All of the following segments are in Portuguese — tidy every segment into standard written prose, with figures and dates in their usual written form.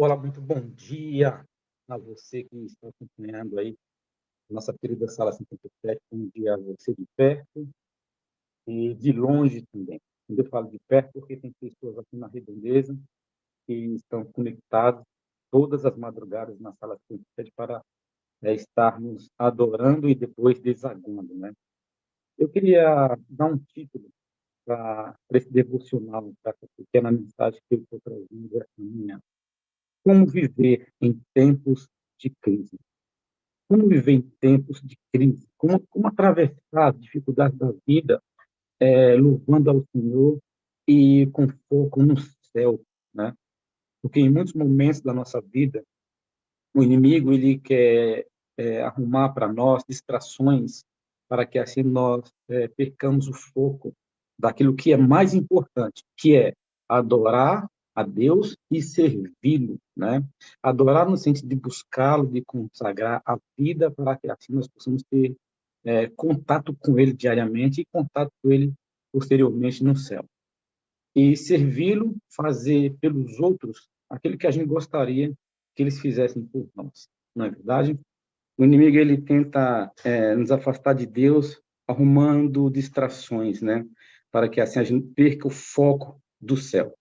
Olá, muito bom dia a você que está acompanhando aí nossa querida Sala 57. Bom dia a você de perto e de longe também. Quando eu falo de perto, porque tem pessoas aqui na Redondeza que estão conectadas todas as madrugadas na Sala 57 para estarmos adorando e depois desaguando, né? Eu queria dar um título para esse devocional, para essa pequena mensagem que eu estou trazendo essa manhã. Como viver em tempos de crise? Como viver em tempos de crise? Como atravessar as dificuldades da vida, louvando ao Senhor e com foco no céu, né? Porque em muitos momentos da nossa vida, o inimigo ele quer arrumar para nós distrações para que assim nós percamos o foco daquilo que é mais importante, que é adorar a Deus e servi-lo, né? Adorar no sentido de buscá-lo, de consagrar a vida para que assim nós possamos ter contato com Ele diariamente e contato com Ele posteriormente no céu. E servi-lo, fazer pelos outros aquilo que a gente gostaria que eles fizessem por nós, não é verdade? O inimigo ele tenta nos afastar de Deus, arrumando distrações, né? Para que assim a gente perca o foco do céu.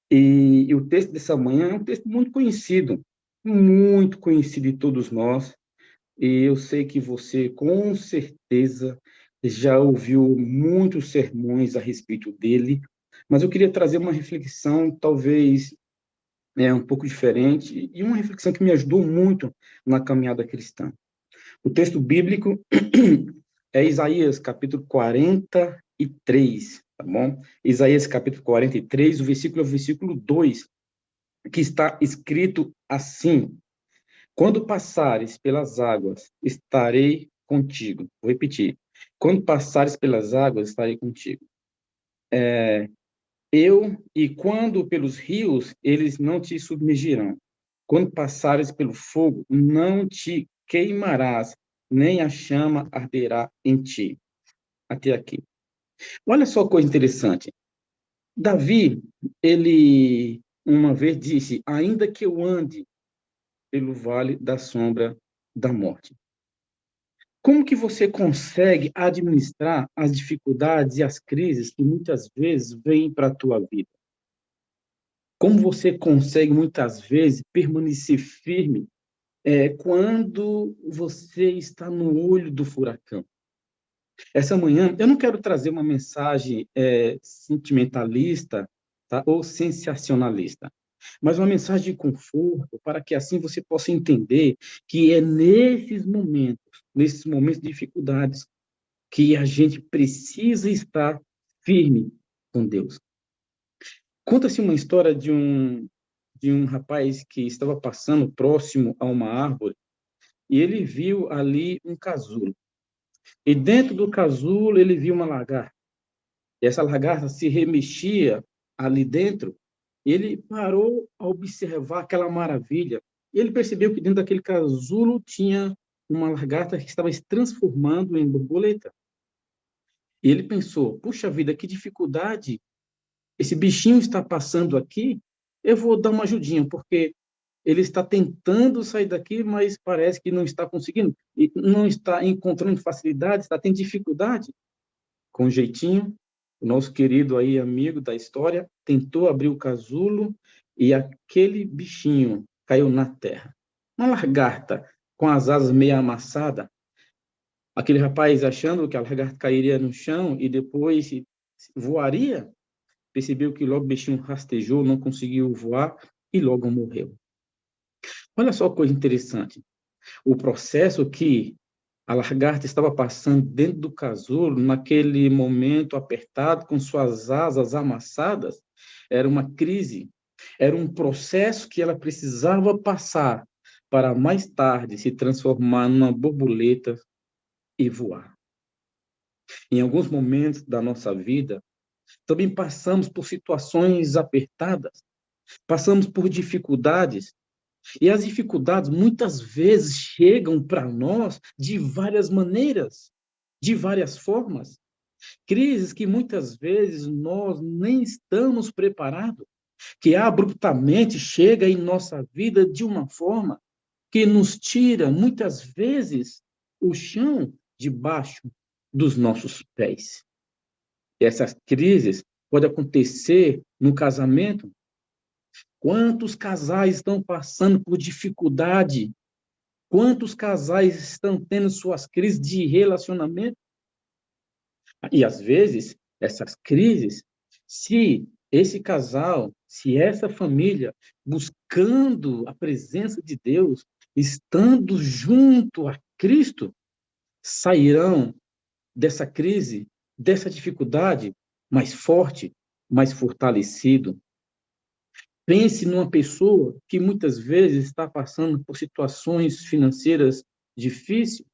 E o texto dessa manhã é um texto muito conhecido de todos nós. E eu sei que você, com certeza, já ouviu muitos sermões a respeito dele, mas eu queria trazer uma reflexão, talvez um pouco diferente, e uma reflexão que me ajudou muito na caminhada cristã. O texto bíblico é Isaías, capítulo 43, tá bom? Isaías, capítulo 43, o versículo é o versículo 2, que está escrito assim: Quando passares pelas águas, estarei contigo. Vou repetir. Quando passares pelas águas, estarei contigo. E quando pelos rios, eles não te submergirão. Quando passares pelo fogo, não te queimarás, nem a chama arderá em ti. Até aqui. Olha só coisa interessante. Davi, ele uma vez disse: ainda que eu ande pelo vale da sombra da morte. Como que você consegue administrar as dificuldades e as crises que muitas vezes vêm para a tua vida? Como você consegue muitas vezes permanecer firme quando você está no olho do furacão? Essa manhã eu não quero trazer uma mensagem sentimentalista, tá, ou sensacionalista, mas uma mensagem de conforto para que assim você possa entender que é nesses momentos de dificuldades, que a gente precisa estar firme com Deus. Conta-se uma história de um rapaz que estava passando próximo a uma árvore e ele viu ali um casulo. E dentro do casulo ele viu uma lagarta. E essa lagarta se remexia ali dentro. Ele parou a observar aquela maravilha. E ele percebeu que dentro daquele casulo tinha uma lagarta que estava se transformando em borboleta. E ele pensou: puxa vida, que dificuldade esse bichinho está passando aqui. Eu vou dar uma ajudinha, porque ele está tentando sair daqui, mas parece que não está conseguindo, e não está encontrando facilidade, está tendo dificuldade. Com jeitinho, o nosso querido aí amigo da história tentou abrir o casulo e aquele bichinho caiu na terra. Uma lagarta com as asas meio amassadas. Aquele rapaz achando que a lagarta cairia no chão e depois voaria, percebeu que logo o bichinho rastejou, não conseguiu voar e logo morreu. Olha só que coisa interessante. O processo que a lagarta estava passando dentro do casulo, naquele momento apertado, com suas asas amassadas, era uma crise, era um processo que ela precisava passar para mais tarde se transformar numa borboleta e voar. Em alguns momentos da nossa vida, também passamos por situações apertadas, passamos por dificuldades. E as dificuldades muitas vezes chegam para nós de várias maneiras, de várias formas. Crises que muitas vezes nós nem estamos preparados. que abruptamente chega em nossa vida de uma forma que nos tira, muitas vezes, o chão debaixo dos nossos pés. E essas crises podem acontecer no casamento. Quantos casais estão passando por dificuldade? Quantos casais estão tendo suas crises de relacionamento? E, às vezes, essas crises, se esse casal, se essa família, buscando a presença de Deus, estando junto a Cristo, sairão dessa crise, dessa dificuldade mais forte, mais fortalecido. Pense numa pessoa que muitas vezes está passando por situações financeiras difíceis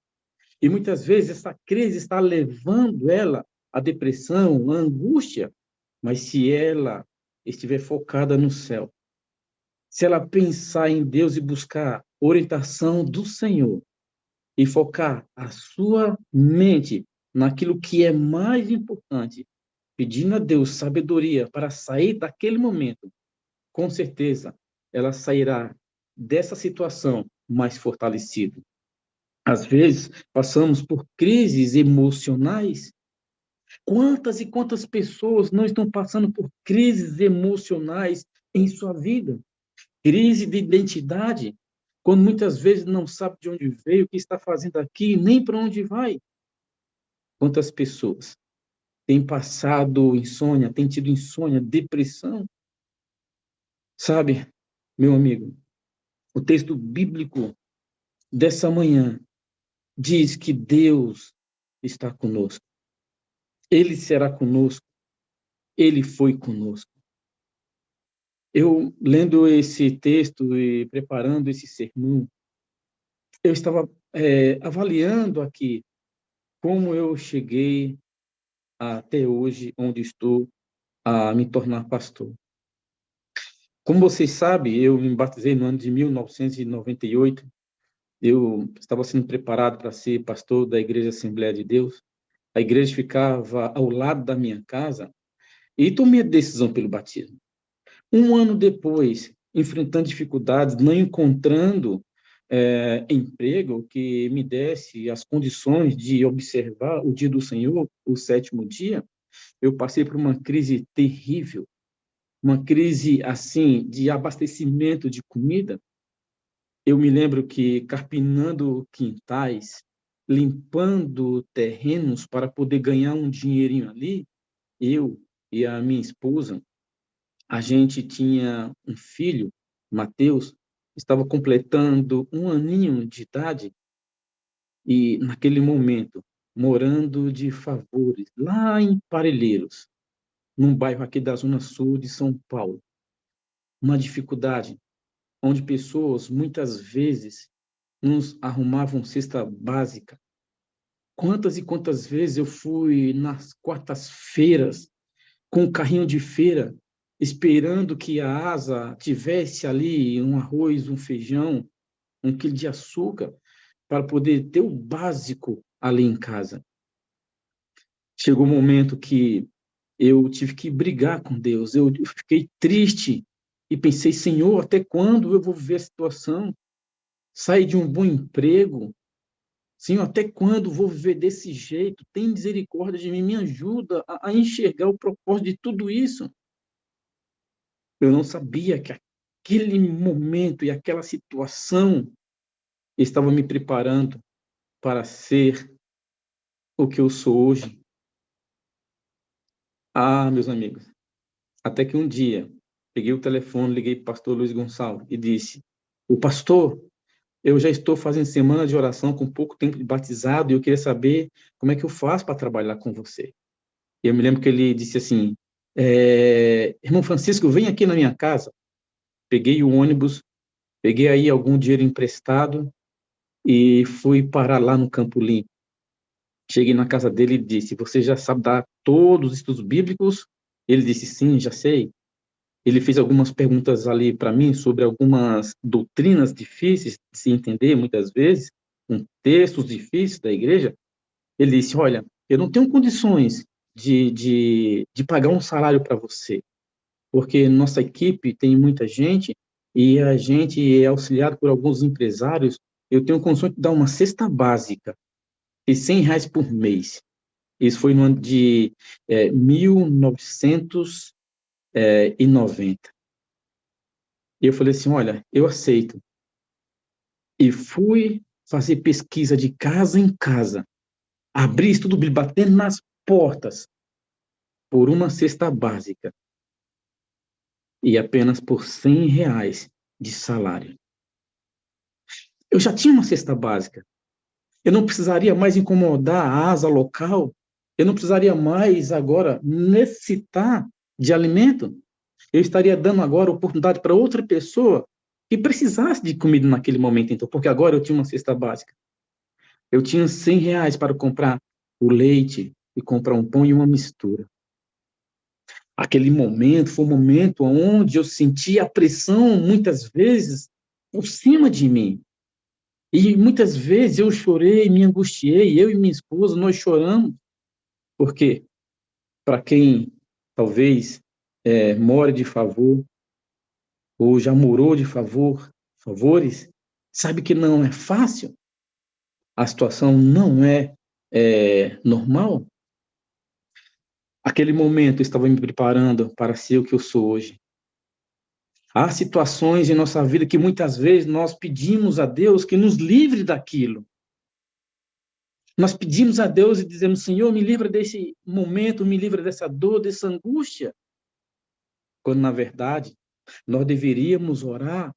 e muitas vezes essa crise está levando ela à depressão, à angústia, mas se ela estiver focada no céu, se ela pensar em Deus e buscar orientação do Senhor e focar a sua mente naquilo que é mais importante, pedindo a Deus sabedoria para sair daquele momento, com certeza ela sairá dessa situação mais fortalecida. Às vezes, passamos por crises emocionais. Quantas e quantas pessoas não estão passando por crises emocionais em sua vida? Crise de identidade, quando muitas vezes não sabe de onde veio, o que está fazendo aqui, nem para onde vai. Quantas pessoas têm passado insônia, têm tido insônia, depressão? Sabe, meu amigo, o texto bíblico dessa manhã diz que Deus está conosco. Ele será conosco. Ele foi conosco. Eu, lendo esse texto e preparando esse sermão, eu estava avaliando aqui como eu cheguei até hoje, onde estou, a me tornar pastor. Como vocês sabem, eu me batizei no ano de 1998. Eu estava sendo preparado para ser pastor da Igreja Assembleia de Deus. A igreja ficava ao lado da minha casa e tomei a decisão pelo batismo. Um ano depois, enfrentando dificuldades, não encontrando emprego que me desse as condições de observar o dia do Senhor, o sétimo dia, eu passei por uma crise terrível, uma crise assim de abastecimento de comida. Eu me lembro que carpinando quintais, limpando terrenos para poder ganhar um dinheirinho ali, eu e a minha esposa, a gente tinha um filho, Mateus, estava completando um aninho de idade e, naquele momento, morando de favores, lá em Parelheiros, num bairro aqui da Zona Sul de São Paulo. Uma dificuldade onde pessoas, muitas vezes, nos arrumavam cesta básica. Quantas e quantas vezes eu fui nas quartas-feiras com um carrinho de feira, esperando que a asa tivesse ali um arroz, um feijão, um quilo de açúcar, para poder ter o básico ali em casa. Chegou um momento que eu tive que brigar com Deus, eu fiquei triste e pensei, Senhor, até quando eu vou viver a situação? Sair de um bom emprego, Senhor, até quando vou viver desse jeito? Tem misericórdia de mim, me ajuda a enxergar o propósito de tudo isso. Eu não sabia que aquele momento e aquela situação estava me preparando para ser o que eu sou hoje. Ah, meus amigos, até que um dia peguei o telefone, liguei para o pastor Luiz Gonçalves e disse: o pastor, eu já estou fazendo semana de oração com pouco tempo de batizado e eu queria saber como é que eu faço para trabalhar com você. E eu me lembro que ele disse assim: irmão Francisco, vem aqui na minha casa. Peguei o ônibus, peguei aí algum dinheiro emprestado e fui parar lá no Campo Limpo. Cheguei na casa dele e disse: você já sabe dar todos os estudos bíblicos? Ele disse: sim, já sei. Ele fez algumas perguntas ali para mim sobre algumas doutrinas difíceis de se entender, muitas vezes, com textos difíceis da igreja. Ele disse: olha, eu não tenho condições de pagar um salário para você, porque nossa equipe tem muita gente e a gente é auxiliado por alguns empresários. Eu tenho condições de dar uma cesta básica de R$ 100 por mês. Isso foi no ano de 1990. E eu falei assim, olha, eu aceito. E fui fazer pesquisa de casa em casa, abri estudo bíblico, batendo nas portas por uma cesta básica e apenas por R$ 100 de salário. Eu já tinha uma cesta básica. Eu não precisaria mais incomodar a asa local. Eu não precisaria mais agora necessitar de alimento. Eu estaria dando agora oportunidade para outra pessoa que precisasse de comida naquele momento, então, porque agora eu tinha uma cesta básica. Eu tinha R$ 100 para comprar o leite e comprar um pão e uma mistura. Aquele momento foi um momento onde eu senti a pressão, muitas vezes, por cima de mim. E muitas vezes eu chorei, me angustiei, eu e minha esposa, nós choramos, porque para quem talvez more de favor, ou já morou de favores, sabe que não é fácil, a situação não é normal. Aquele momento eu estava me preparando para ser o que eu sou hoje. Há situações em nossa vida que muitas vezes nós pedimos a Deus que nos livre daquilo. Nós pedimos a Deus e dizemos, Senhor, me livra desse momento, me livra dessa dor, dessa angústia. Quando, na verdade, nós deveríamos orar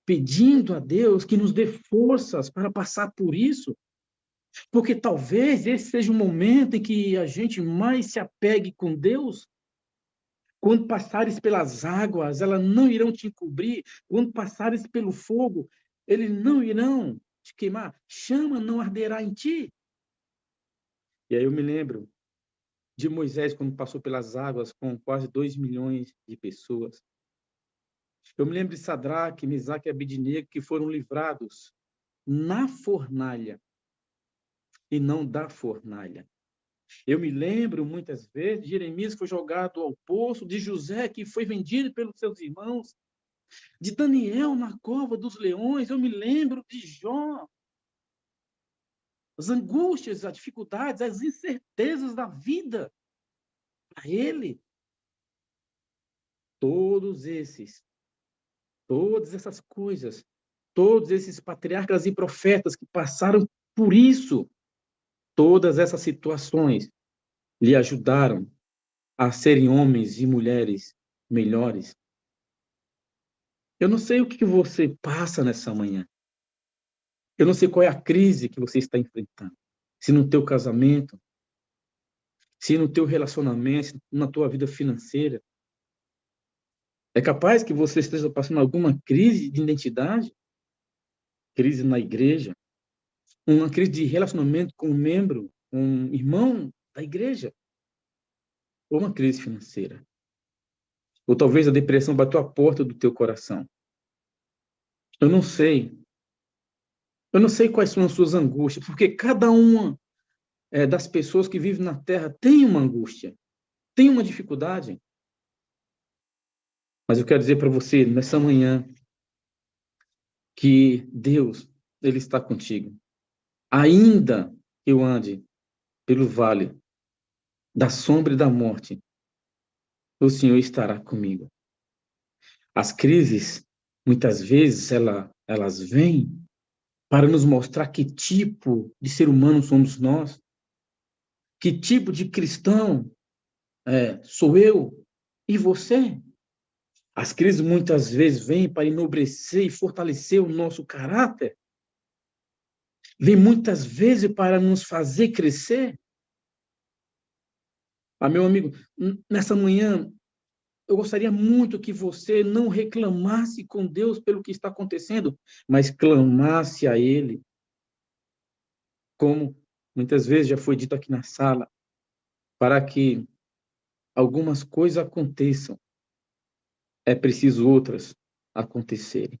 pedindo a Deus que nos dê forças para passar por isso. Porque talvez esse seja o momento em que a gente mais se apegue com Deus. Quando passares pelas águas, elas não irão te encobrir. Quando passares pelo fogo, eles não irão te queimar. Chama não arderá em ti. E aí eu me lembro de Moisés, quando passou pelas águas com quase 2 milhões de pessoas. Eu me lembro de Sadraque, Mesaque e Abednego, que foram livrados na fornalha e não da fornalha. Eu me lembro, muitas vezes, de Jeremias, que foi jogado ao poço, de José, que foi vendido pelos seus irmãos, de Daniel na cova dos leões. Eu me lembro de Jó, as angústias, as dificuldades, as incertezas da vida. Para ele, todos esses, todas essas coisas, todos esses patriarcas e profetas que passaram por isso, todas essas situações lhe ajudaram a serem homens e mulheres melhores. Eu não sei o que você passa nessa manhã. Eu não sei qual é a crise que você está enfrentando. Se no teu casamento, se no teu relacionamento, na tua vida financeira. É capaz que você esteja passando alguma crise de identidade, crise na igreja, uma crise de relacionamento com um membro, um irmão da igreja, ou uma crise financeira. Ou talvez a depressão bateu a porta do teu coração. Eu não sei. Eu não sei quais são as suas angústias, porque cada uma das pessoas que vivem na Terra tem uma angústia, tem uma dificuldade. Mas eu quero dizer para você, nessa manhã, que Deus, Ele está contigo. Ainda que eu ande pelo vale da sombra e da morte, o Senhor estará comigo. As crises, muitas vezes, elas vêm para nos mostrar que tipo de ser humano somos nós, que tipo de cristão sou eu e você. As crises muitas vezes vêm para enobrecer e fortalecer o nosso caráter, vêm muitas vezes para nos fazer crescer. Meu amigo, nessa manhã, eu gostaria muito que você não reclamasse com Deus pelo que está acontecendo, mas clamasse a Ele, como muitas vezes já foi dito aqui na sala, para que algumas coisas aconteçam, é preciso outras acontecerem.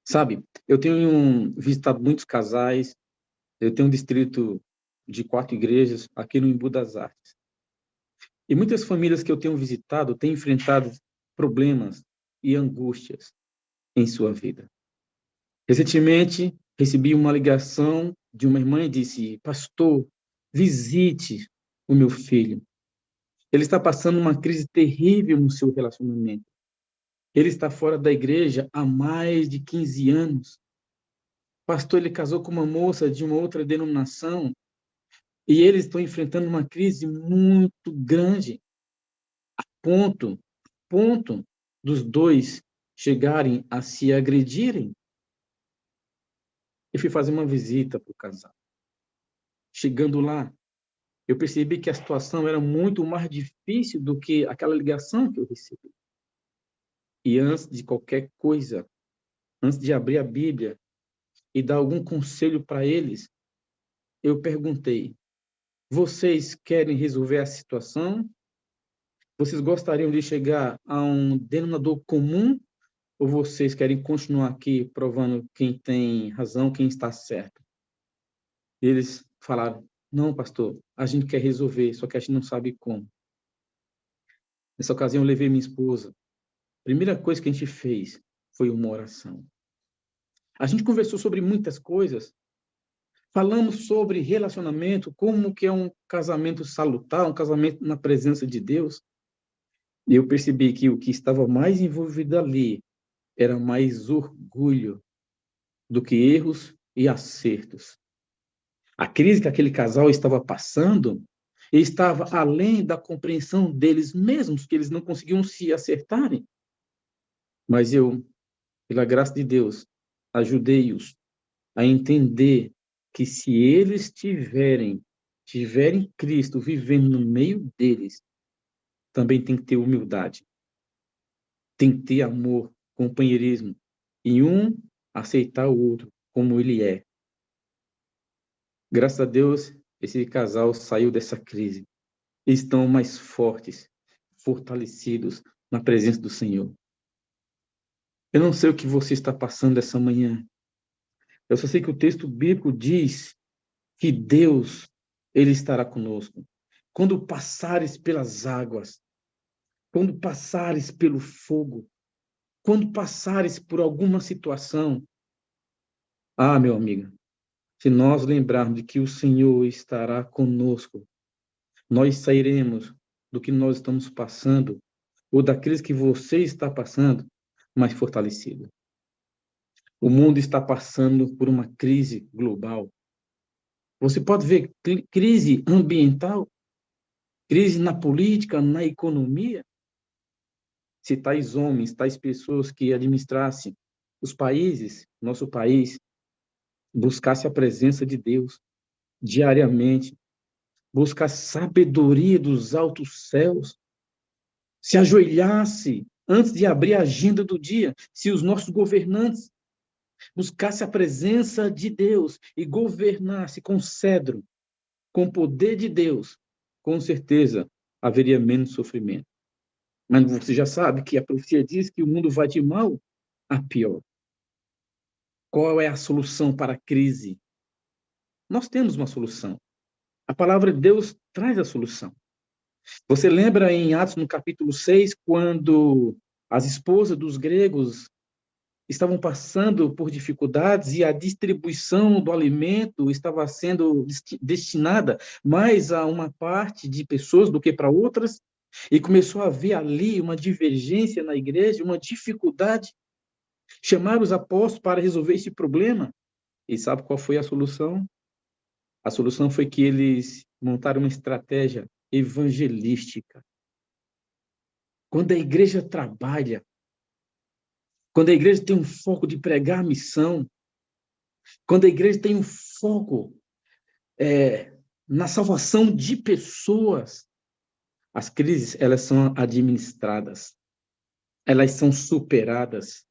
Sabe, eu tenho visitado muitos casais, eu tenho um distrito de 4 igrejas aqui no Embu das Artes. E muitas famílias que eu tenho visitado têm enfrentado problemas e angústias em sua vida. Recentemente, recebi uma ligação de uma irmã e disse: Pastor, visite o meu filho. Ele está passando uma crise terrível no seu relacionamento. Ele está fora da igreja há mais de 15 anos. Pastor, ele casou com uma moça de uma outra denominação e eles estão enfrentando uma crise muito grande, ponto, ponto dos dois chegarem a se agredirem. Eu fui fazer uma visita para o casal. Chegando lá, eu percebi que a situação era muito mais difícil do que aquela ligação que eu recebi. E antes de qualquer coisa, antes de abrir a Bíblia e dar algum conselho para eles, eu perguntei: vocês querem resolver a situação? Vocês gostariam de chegar a um denominador comum? Ou vocês querem continuar aqui provando quem tem razão, quem está certo? Eles falaram: não, pastor, a gente quer resolver, só que a gente não sabe como. Nessa ocasião, eu levei minha esposa. A primeira coisa que a gente fez foi uma oração. A gente conversou sobre muitas coisas. Falamos sobre relacionamento, como que é um casamento salutar, um casamento na presença de Deus. E eu percebi que o que estava mais envolvido ali era mais orgulho do que erros e acertos. A crise que aquele casal estava passando estava além da compreensão deles mesmos, que eles não conseguiam se acertarem. Mas eu, pela graça de Deus, ajudei-os a entender que se eles tiverem Cristo vivendo no meio deles, também tem que ter humildade, tem que ter amor, companheirismo, e um aceitar o outro como ele é. Graças a Deus, esse casal saiu dessa crise. Estão mais fortes, fortalecidos na presença do Senhor. Eu não sei o que você está passando essa manhã. Eu só sei que o texto bíblico diz que Deus, ele estará conosco. Quando passares pelas águas, quando passares pelo fogo, quando passares por alguma situação, meu amigo, se nós lembrarmos de que o Senhor estará conosco, nós sairemos do que nós estamos passando, ou daqueles que você está passando, mais fortalecido. O mundo está passando por uma crise global. Você pode ver crise ambiental, crise na política, na economia. Se tais homens, tais pessoas que administrassem os países, nosso país, buscasse a presença de Deus diariamente, buscar sabedoria dos altos céus, se ajoelhasse antes de abrir a agenda do dia, se os nossos governantes buscassem a presença de Deus e governasse com cedro, com o poder de Deus, com certeza haveria menos sofrimento. Mas você já sabe que a profecia diz que o mundo vai de mal a pior. Qual é a solução para a crise? Nós temos uma solução. A palavra de Deus traz a solução. Você lembra em Atos, no capítulo 6, quando as esposas dos gregos estavam passando por dificuldades e a distribuição do alimento estava sendo destinada mais a uma parte de pessoas do que para outras? E começou a haver ali uma divergência na igreja, uma dificuldade. Chamaram os apóstolos para resolver esse problema. E sabe qual foi a solução? A solução foi que eles montaram uma estratégia evangelística. Quando a igreja trabalha, quando a igreja tem um foco de pregar a missão, quando a igreja tem um foco na salvação de pessoas, as crises elas são administradas, elas são superadas.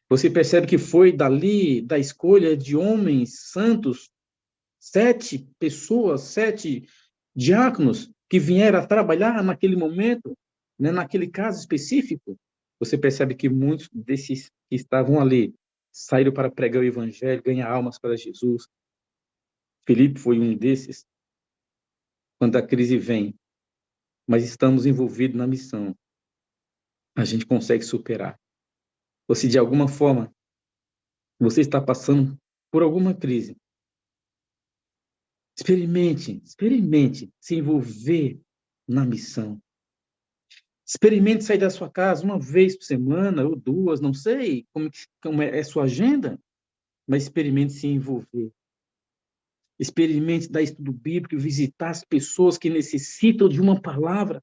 Você percebe que foi dali, da escolha de homens santos, 7 pessoas, 7 diáconos que vieram a trabalhar naquele momento, né, naquele caso específico. Você percebe que muitos desses que estavam ali saíram para pregar o evangelho, ganhar almas para Jesus. Filipe foi um desses. Quando a crise vem, mas estamos envolvidos na missão, a gente consegue superar. Ou se de alguma forma você está passando por alguma crise, experimente se envolver na missão. Experimente sair da sua casa uma vez por semana, ou duas, não sei como é a sua agenda, mas experimente se envolver. Experimente dar estudo bíblico, visitar as pessoas que necessitam de uma palavra.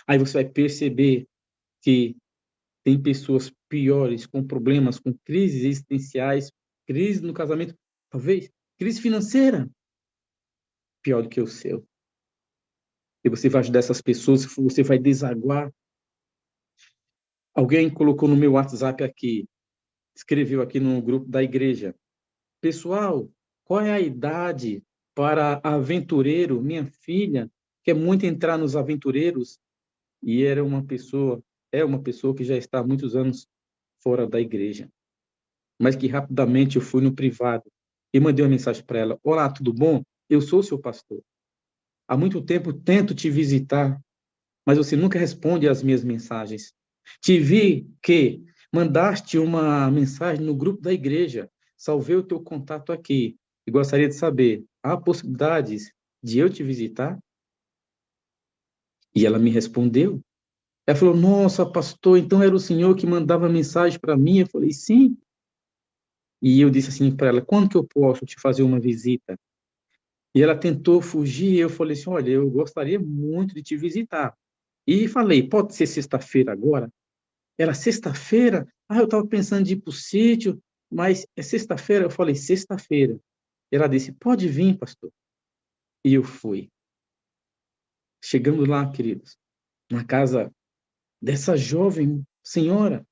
Aí você vai perceber que tem pessoas piores, com problemas, com crises existenciais, crise no casamento, talvez, crise financeira, pior do que o seu. E você vai ajudar essas pessoas, você vai desaguar. Alguém colocou no meu WhatsApp aqui, escreveu aqui no grupo da igreja: pessoal, qual é a idade para aventureiro? Minha filha quer muito entrar nos aventureiros. E é uma pessoa que já está há muitos anos fora da igreja, mas que rapidamente eu fui no privado e mandei uma mensagem para ela: olá, tudo bom? Eu sou seu pastor. Há muito tempo tento te visitar, mas você nunca responde às minhas mensagens. Te vi que mandaste uma mensagem no grupo da igreja. Salvei o teu contato aqui e gostaria de saber, há possibilidades de eu te visitar? E ela me respondeu. Ela falou: nossa, pastor, então era o senhor que mandava mensagem para mim? Eu falei: sim. E eu disse assim para ela: quando que eu posso te fazer uma visita? E ela tentou fugir. Eu falei assim: olha, eu gostaria muito de te visitar. E falei: pode ser sexta-feira agora? Era sexta-feira? Ah, eu estava pensando de ir para o sítio, mas é sexta-feira? Eu falei: sexta-feira. Ela disse: pode vir, pastor. E eu fui. Chegando lá, queridos, na casa dessa jovem senhora,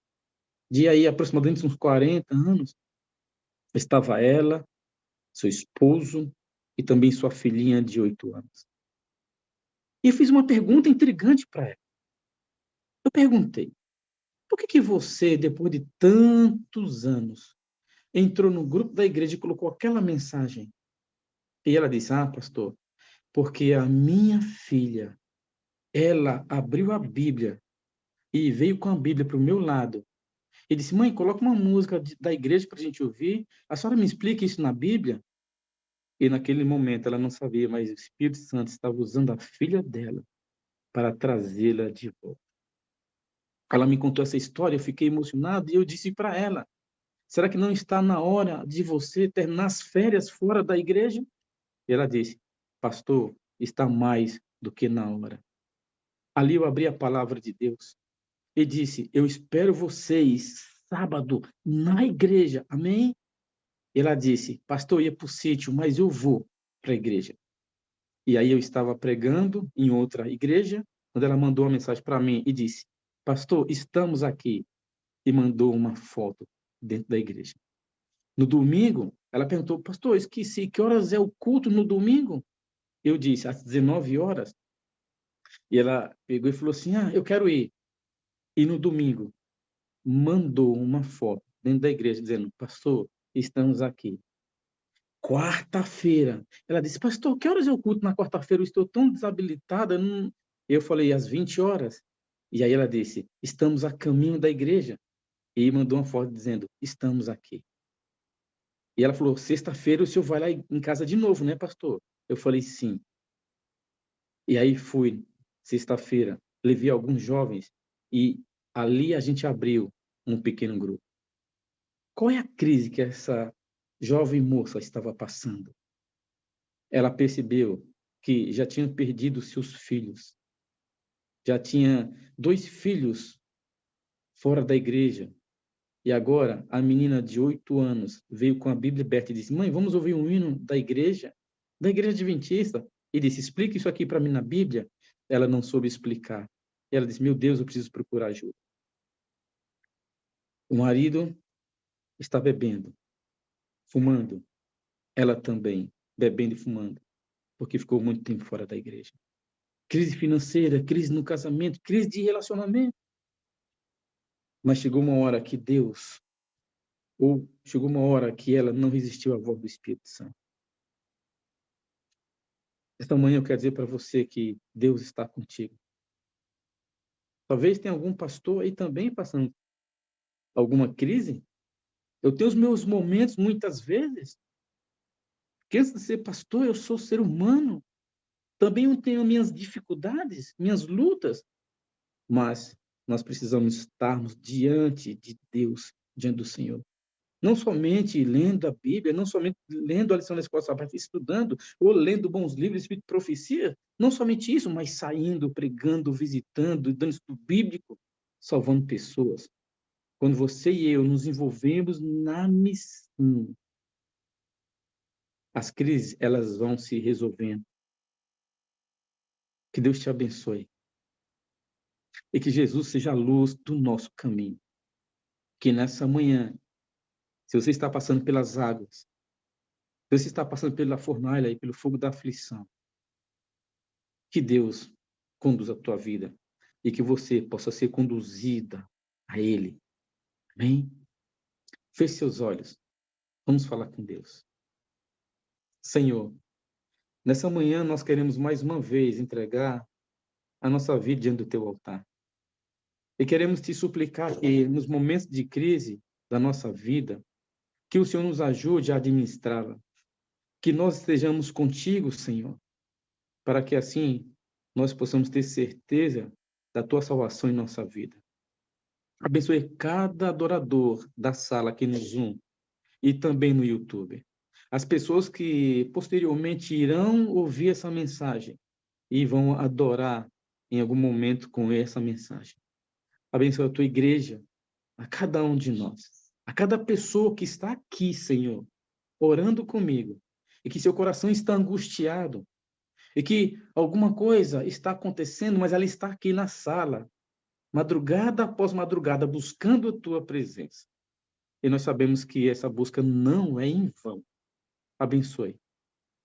de aí aproximadamente uns 40 anos, estava ela, seu esposo e também sua filhinha de 8 anos. E fiz uma pergunta intrigante para ela. Eu perguntei: por que você, depois de tantos anos, entrou no grupo da igreja e colocou aquela mensagem? E ela disse: ah, pastor, porque a minha filha, ela abriu a Bíblia e veio com a Bíblia para o meu lado e disse: mãe, coloca uma música da igreja para a gente ouvir. A senhora me explica isso na Bíblia? E naquele momento ela não sabia, mas o Espírito Santo estava usando a filha dela para trazê-la de volta. Ela me contou essa história, eu fiquei emocionado e eu disse para ela: será que não está na hora de você terminar as férias fora da igreja? E ela disse: pastor, está mais do que na hora. Ali eu abri a palavra de Deus e disse: eu espero vocês sábado na igreja, amém? E ela disse: pastor, eu ia para o sítio, mas eu vou para a igreja. E aí eu estava pregando em outra igreja, quando ela mandou uma mensagem para mim e disse: pastor, estamos aqui. E mandou uma foto dentro da igreja. No domingo, ela perguntou: pastor, esqueci, que horas é o culto no domingo? Eu disse: às 19 horas. E ela pegou e falou assim: ah, eu quero ir. E no domingo, mandou uma foto dentro da igreja dizendo: pastor, estamos aqui. Quarta-feira. Ela disse: pastor, que horas é o culto na quarta-feira? Eu estou tão desabilitada. Não... Eu falei: às 20 horas. E aí ela disse: estamos a caminho da igreja. E mandou uma foto dizendo: estamos aqui. E ela falou: sexta-feira o senhor vai lá em casa de novo, né, pastor? Eu falei: sim. E aí fui, sexta-feira, levei alguns jovens e ali a gente abriu um pequeno grupo. Qual é a crise que essa jovem moça estava passando? Ela percebeu que já tinha perdido seus filhos, já tinha 2 filhos fora da igreja. E agora a menina de 8 anos veio com a Bíblia aberta e disse: mãe, vamos ouvir um hino da igreja adventista. E disse: explica isso aqui para mim na Bíblia. Ela não soube explicar. E ela disse: meu Deus, eu preciso procurar ajuda. O marido está bebendo, fumando. Ela também, bebendo e fumando, porque ficou muito tempo fora da igreja. Crise financeira, crise no casamento, crise de relacionamento. Mas chegou uma hora que Deus, ou chegou uma hora que ela não resistiu à voz do Espírito Santo. Esta manhã eu quero dizer para você que Deus está contigo. Talvez tenha algum pastor aí também passando alguma crise. Eu tenho os meus momentos muitas vezes. Porque antes de ser pastor, eu sou ser humano. Também eu tenho minhas dificuldades, minhas lutas. Mas nós precisamos estarmos diante de Deus, diante do Senhor. Não somente lendo a Bíblia, não somente lendo a lição da escola sabática, estudando, ou lendo bons livros, Espírito de Profecia. Não somente isso, mas saindo, pregando, visitando, dando estudo bíblico, salvando pessoas. Quando você e eu nos envolvemos na missão, as crises, elas vão se resolvendo. Que Deus te abençoe. E que Jesus seja a luz do nosso caminho. Que nessa manhã, se você está passando pelas águas, se você está passando pela fornalha e pelo fogo da aflição, que Deus conduza a tua vida e que você possa ser conduzida a Ele. Amém? Feche seus olhos. Vamos falar com Deus. Senhor, nessa manhã nós queremos mais uma vez entregar a nossa vida diante do teu altar. E queremos te suplicar que nos momentos de crise da nossa vida, que o Senhor nos ajude a administrá-la. Que nós estejamos contigo, Senhor, para que assim nós possamos ter certeza da tua salvação em nossa vida. Abençoe cada adorador da sala aqui no Zoom e também no YouTube. As pessoas que posteriormente irão ouvir essa mensagem e vão adorar em algum momento com essa mensagem. Abençoe a tua igreja, a cada um de nós, a cada pessoa que está aqui, Senhor, orando comigo, e que seu coração está angustiado, e que alguma coisa está acontecendo, mas ela está aqui na sala, madrugada após madrugada, buscando a tua presença. E nós sabemos que essa busca não é em vão. Abençoe.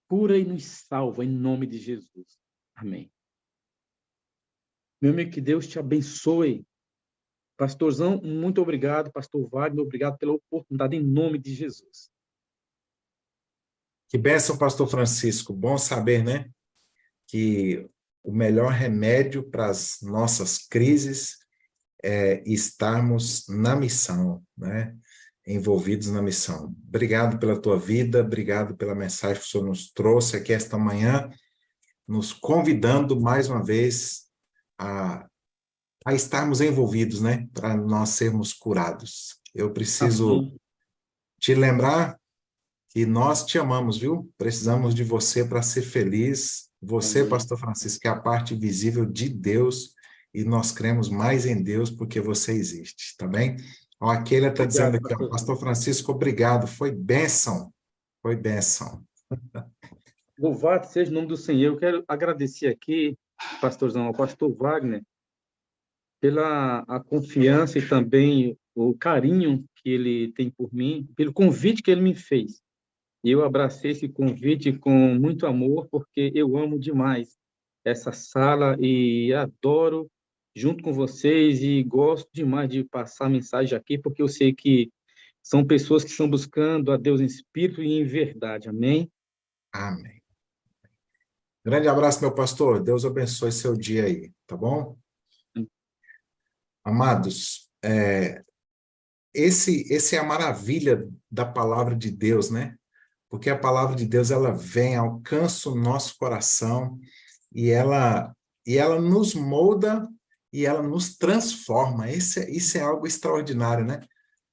Cura e nos salva, em nome de Jesus. Amém. Meu amigo, que Deus te abençoe. Pastorzão, muito obrigado. Pastor Wagner, obrigado pela oportunidade, em nome de Jesus. Que bênção, pastor Francisco. Bom saber, né, que o melhor remédio para as nossas crises é estarmos na missão, né, envolvidos na missão. Obrigado pela tua vida, obrigado pela mensagem que o Senhor nos trouxe aqui esta manhã, nos convidando mais uma vez a estarmos envolvidos, né, para nós sermos curados. Eu preciso Amém. te lembrar que nós te amamos, viu? Precisamos de você para ser feliz. Você, Amém. pastor Francisco, é a parte visível de Deus e nós cremos mais em Deus porque você existe, tá bem? Ó, a Keila está dizendo Obrigado, aqui, ó, pastorzão. pastor Francisco, obrigado, foi bênção, foi bênção. Louvado seja o nome do Senhor. Eu quero agradecer aqui, pastorzão, ao pastor Wagner, pela a confiança e também o carinho que ele tem por mim, pelo convite que ele me fez. E eu abracei esse convite com muito amor, porque eu amo demais essa sala e adoro junto com vocês e gosto demais de passar mensagem aqui, porque eu sei que são pessoas que estão buscando a Deus em espírito e em verdade. Amém? Amém. Grande abraço, meu pastor. Deus abençoe seu dia aí, tá bom? Amados, esse é a maravilha da palavra de Deus, né? Porque a palavra de Deus, ela vem, alcança o nosso coração e ela nos molda e ela nos transforma. Isso é algo extraordinário, né?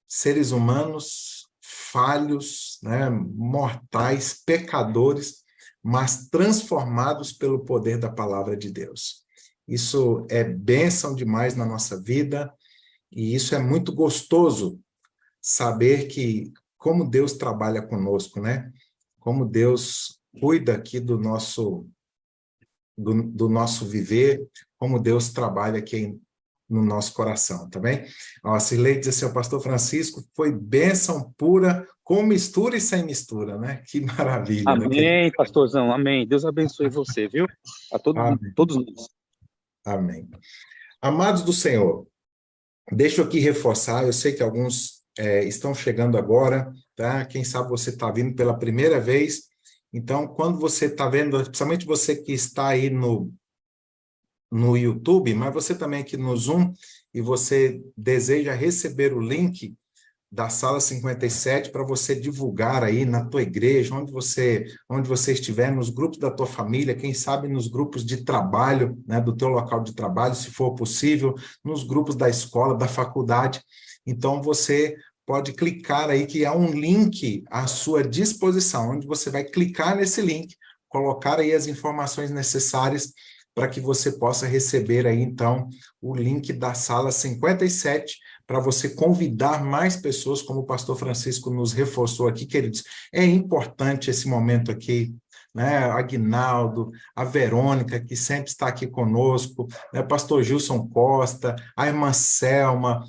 Seres humanos falhos, né? Mortais, pecadores, mas transformados pelo poder da palavra de Deus. Isso é bênção demais na nossa vida e isso é muito gostoso saber que como Deus trabalha conosco, né? Como Deus cuida aqui do nosso viver, como Deus trabalha aqui no nosso coração, tá bem? Ó, a Cirlei diz assim, o pastor Francisco foi bênção pura, com mistura e sem mistura, né? Que maravilha, né? Amém, pastorzão. Amém. Deus abençoe você, viu? A Amém. todos nós. Amém. Amados do Senhor, deixa eu aqui reforçar, eu sei que alguns estão chegando agora, tá? Quem sabe você está vindo pela primeira vez, Então, quando você está vendo, principalmente você que está aí no YouTube, mas você também aqui no Zoom, e você deseja receber o link da Sala 57 para você divulgar aí na tua igreja, onde você estiver, nos grupos da tua família, quem sabe nos grupos de trabalho, né, do teu local de trabalho, se for possível, nos grupos da escola, da faculdade. Então, você pode clicar aí, que há um link à sua disposição, onde você vai clicar nesse link, colocar aí as informações necessárias para que você possa receber aí, então, o link da Sala 57, para você convidar mais pessoas, como o pastor Francisco nos reforçou aqui, queridos. É importante esse momento aqui, né? Aguinaldo, a Verônica, que sempre está aqui conosco, né? Pastor Gilson Costa, a irmã Selma,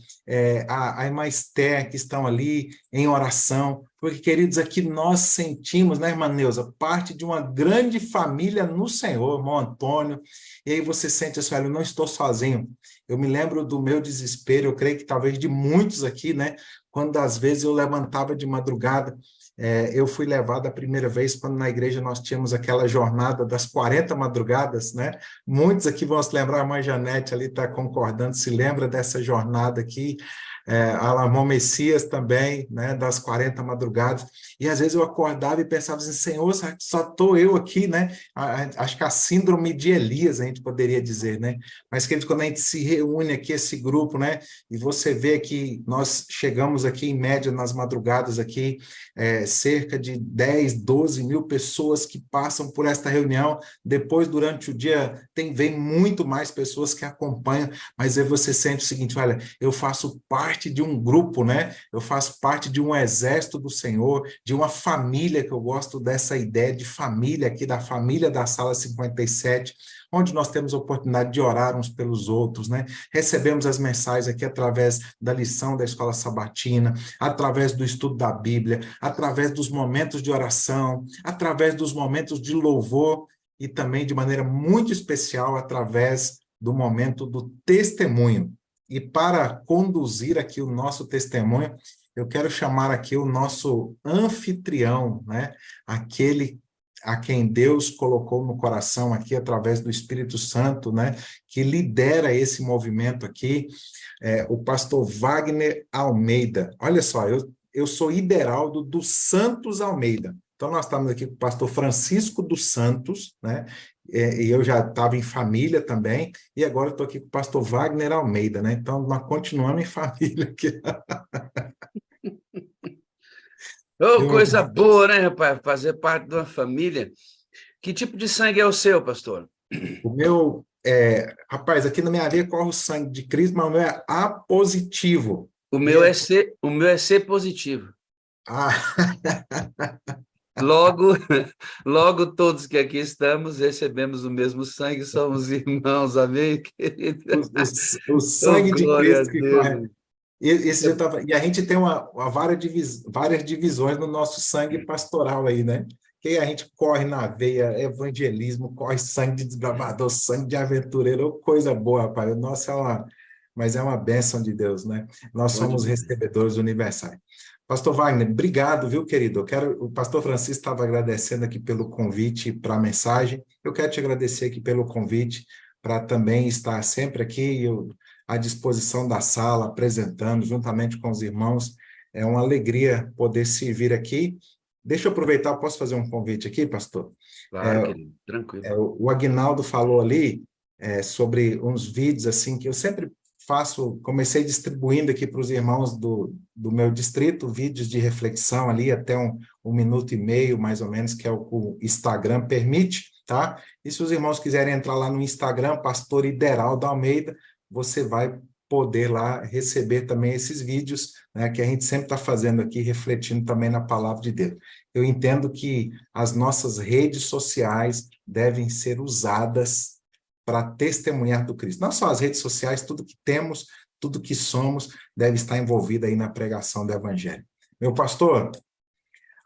a irmã Esther, que estão ali em oração, porque, queridos, aqui nós sentimos, né, irmã Neuza, parte de uma grande família no Senhor, irmão Antônio, e aí você sente assim, olha, eu não estou sozinho. Eu me lembro do meu desespero, eu creio que talvez de muitos aqui, né? Quando às vezes eu levantava de madrugada, eu fui levado a primeira vez quando na igreja nós tínhamos aquela jornada das 40 madrugadas, né? Muitos aqui vão se lembrar, a mãe Janete ali está concordando, se lembra dessa jornada aqui, Alamão Messias também, né? Das 40 madrugadas, e às vezes eu acordava e pensava assim, Senhor, só estou eu aqui, né? Acho que a síndrome de Elias, a gente poderia dizer, né? Mas, queridos, quando a gente se reúne aqui, esse grupo, né? E você vê que nós chegamos aqui, em média, nas madrugadas aqui, cerca de 10, 12 mil pessoas que passam por esta reunião. Depois, durante o dia, vem muito mais pessoas que acompanham, mas aí você sente o seguinte, olha, eu faço parte de um grupo, né? Eu faço parte de um exército do Senhor, de uma família, que eu gosto dessa ideia de família aqui, da família da Sala 57, onde nós temos a oportunidade de orar uns pelos outros, né? Recebemos as mensagens aqui através da lição da escola sabatina, através do estudo da Bíblia, através dos momentos de oração, através dos momentos de louvor e também, de maneira muito especial, através do momento do testemunho. E para conduzir aqui o nosso testemunho, eu quero chamar aqui o nosso anfitrião, né? Aquele a quem Deus colocou no coração aqui através do Espírito Santo, né, que lidera esse movimento aqui, o pastor Wagner Almeida. Olha só, eu sou Ideraldo dos Santos Almeida. Então, nós estamos aqui com o pastor Francisco dos Santos, né, e eu já estava em família também, e agora estou aqui com o pastor Wagner Almeida, né, então nós continuamos em família aqui. Oh, coisa boa, né, rapaz? Fazer parte de uma família. Que tipo de sangue é o seu, pastor? O meu, rapaz, aqui na minha veia corre o sangue de Cristo, mas o meu é A positivo. O meu é C positivo. Ah. Logo, logo todos que aqui estamos recebemos o mesmo sangue, somos irmãos, amém, querido? O Oh, sangue de glória a Cristo que corre. Deus. E a gente tem várias divisões no nosso sangue pastoral aí, né? Que a gente corre na veia, evangelismo, corre sangue de desbravador, sangue de aventureiro, ô, coisa boa, rapaz. Nossa, mas é uma bênção de Deus, né? Nós Bom somos demais. recebedores universais. Pastor Wagner, obrigado, viu, querido? O pastor Francisco estava agradecendo aqui pelo convite para a mensagem. Eu quero te agradecer aqui pelo convite para também estar sempre aqui à disposição da sala, apresentando juntamente com os irmãos. É uma alegria poder servir aqui. Deixa eu aproveitar, posso fazer um convite aqui, pastor? Claro, querido, tranquilo. O Aguinaldo falou ali sobre uns vídeos assim que eu sempre comecei distribuindo aqui para os irmãos do meu distrito, vídeos de reflexão ali, até um minuto e meio, mais ou menos, que é o que o Instagram permite, tá? E se os irmãos quiserem entrar lá no Instagram, Pastor Ideraldo Almeida, você vai poder lá receber também esses vídeos, né, que a gente sempre está fazendo aqui, refletindo também na palavra de Deus. Eu entendo que as nossas redes sociais devem ser usadas para testemunhar do Cristo. Não só as redes sociais, tudo que temos, tudo que somos, deve estar envolvido aí na pregação do Evangelho. Meu pastor,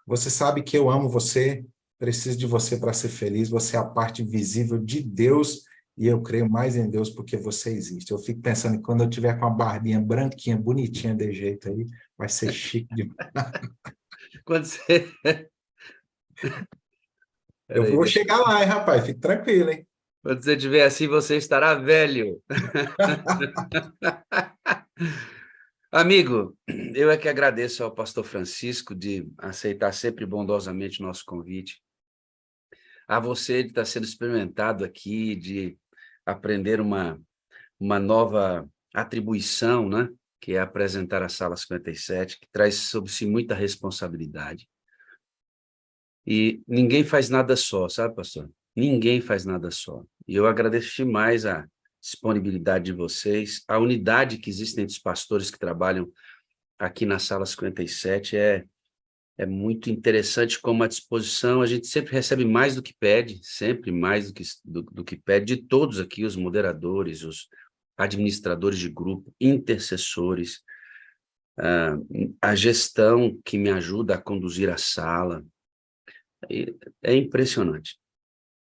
você sabe que eu amo você, preciso de você para ser feliz, você é a parte visível de Deus, e eu creio mais em Deus porque você existe. Eu fico pensando que quando eu tiver com a barbinha branquinha, bonitinha de jeito aí, vai ser chique demais. Quando você... Eu Peraí, vou chegar lá, hein, rapaz? Fique tranquilo, hein? quando você estiver assim, você estará velho. Amigo, eu é que agradeço ao pastor Francisco de aceitar sempre bondosamente o nosso convite. A você de estar sendo experimentado aqui, de aprender uma nova atribuição, né? Que é apresentar a Sala 57, que traz sobre si muita responsabilidade. E ninguém faz nada só, sabe, pastor? Ninguém faz nada só. E eu agradeço demais a disponibilidade de vocês, a unidade que existe entre os pastores que trabalham aqui na Sala 57 é muito interessante como a disposição, a gente sempre recebe mais do que pede, sempre mais do que pede, de todos aqui, os moderadores, os administradores de grupo, intercessores, a gestão que me ajuda a conduzir a sala. É impressionante.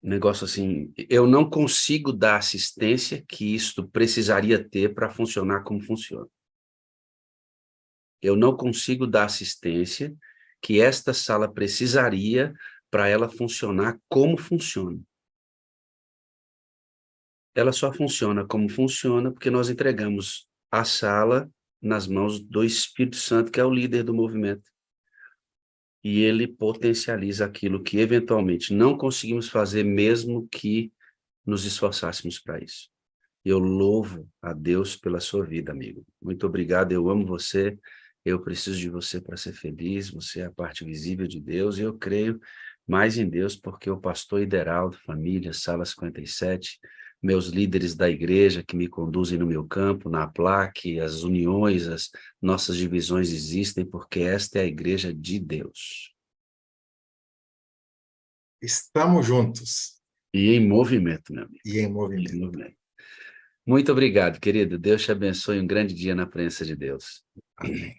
Um negócio assim, eu não consigo dar assistência que isto precisaria ter para funcionar como funciona. Eu não consigo dar assistência que esta sala precisaria para ela funcionar como funciona. Ela só funciona como funciona porque nós entregamos a sala nas mãos do Espírito Santo, que é o líder do movimento. E ele potencializa aquilo que eventualmente não conseguimos fazer, mesmo que nos esforçássemos para isso. Eu louvo a Deus pela sua vida, amigo. Muito obrigado, eu amo você, eu preciso de você para ser feliz, você é a parte visível de Deus, e eu creio mais em Deus porque o pastor Ideraldo, família, Sala 57, meus líderes da igreja que me conduzem no meu campo, na plaque, as uniões, as nossas divisões existem porque esta é a igreja de Deus. Estamos juntos E em movimento, meu amigo. e em Em movimento. movimento. Muito obrigado, querido. Deus te abençoe. Um grande dia na presença de Deus. Amém.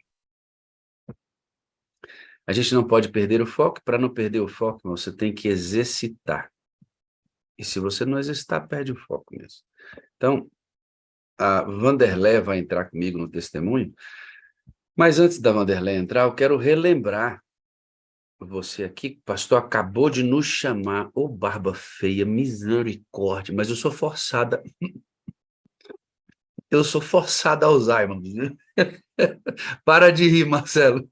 A gente não pode perder o foco. Para não perder o foco, você tem que exercitar. E se você não exercitar, perde o foco mesmo. Então, a Vanderlé vai entrar comigo no testemunho. Mas antes da Vanderlé entrar, eu quero relembrar você aqui. O pastor acabou de nos chamar. Ô, barba feia, misericórdia. Mas eu sou forçada. Eu sou forçada a Alzheimer. Para de rir, Marcelo.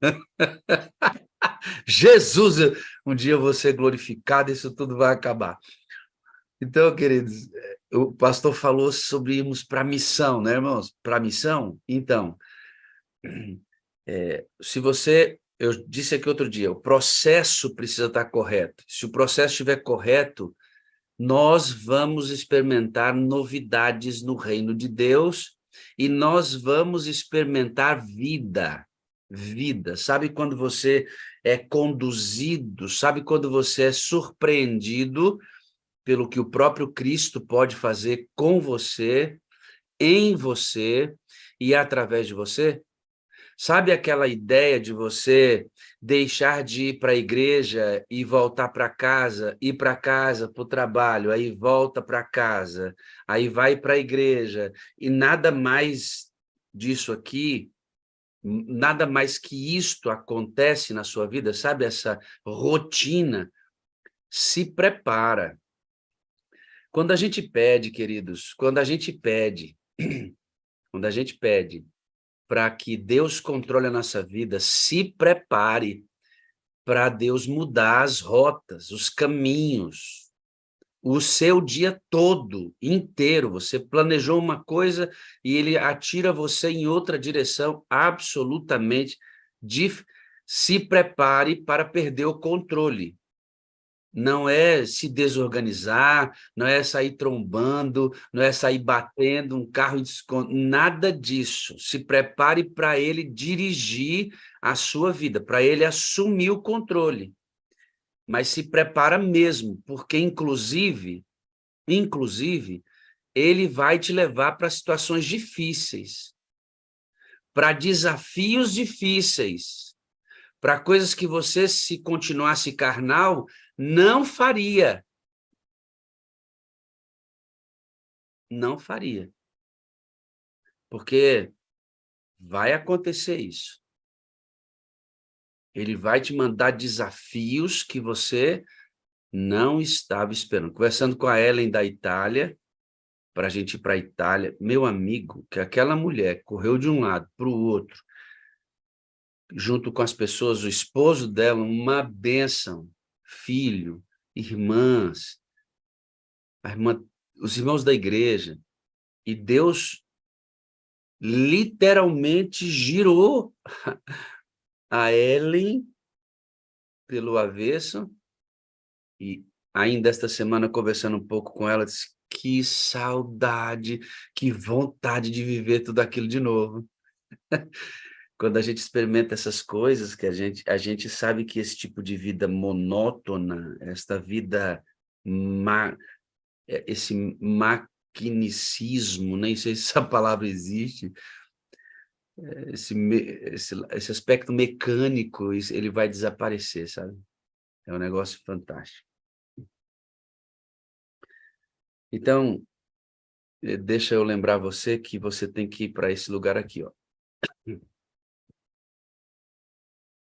Jesus, um dia eu vou ser glorificado, isso tudo vai acabar. Então, queridos, o pastor falou sobre irmos para a missão, né, irmãos? Para a missão? Então, se você... Eu disse aqui outro dia, o processo precisa estar correto. Se o processo estiver correto, nós vamos experimentar novidades no reino de Deus e nós vamos experimentar vida. Vida. Sabe quando você é conduzido, sabe quando você é surpreendido pelo que o próprio Cristo pode fazer com você, em você e através de você? Sabe aquela ideia de você deixar de ir para a igreja e voltar para casa, ir para casa, para o trabalho, aí volta para casa, aí vai para a igreja, e nada mais disso aqui, nada mais que isto acontece na sua vida, sabe? Essa rotina. Se prepara. Quando a gente pede, queridos, quando a gente pede para que Deus controle a nossa vida, se prepare para Deus mudar as rotas, os caminhos, o seu dia todo, inteiro. Você planejou uma coisa e ele atira você em outra direção absolutamente diferente. Se prepare para perder o controle. Não é se desorganizar, não é sair trombando, não é sair batendo um carro, nada disso. Se prepare para ele dirigir a sua vida, para ele assumir o controle. Mas se prepara mesmo, porque inclusive, ele vai te levar para situações difíceis, para desafios difíceis, para coisas que você, se continuasse carnal, não faria. Não faria. Porque vai acontecer isso. Ele vai te mandar desafios que você Não estava esperando. Conversando com a Ellen da Itália, para a gente ir para a Itália, meu amigo, que aquela mulher correu de um lado para o outro, junto com as pessoas, o esposo dela, uma bênção, filho, irmãs, a irmã, os irmãos da igreja, e Deus literalmente girou a Ellen pelo avesso, e ainda esta semana, conversando um pouco com ela, disse, que saudade, que vontade de viver tudo aquilo de novo. Quando a gente experimenta essas coisas, que a gente sabe que esse tipo de vida monótona, esta vida, esse maquinicismo, nem sei se essa palavra existe, esse aspecto mecânico, ele vai desaparecer, sabe? É um negócio fantástico. Então, deixa eu lembrar você que você tem que ir para esse lugar aqui, ó.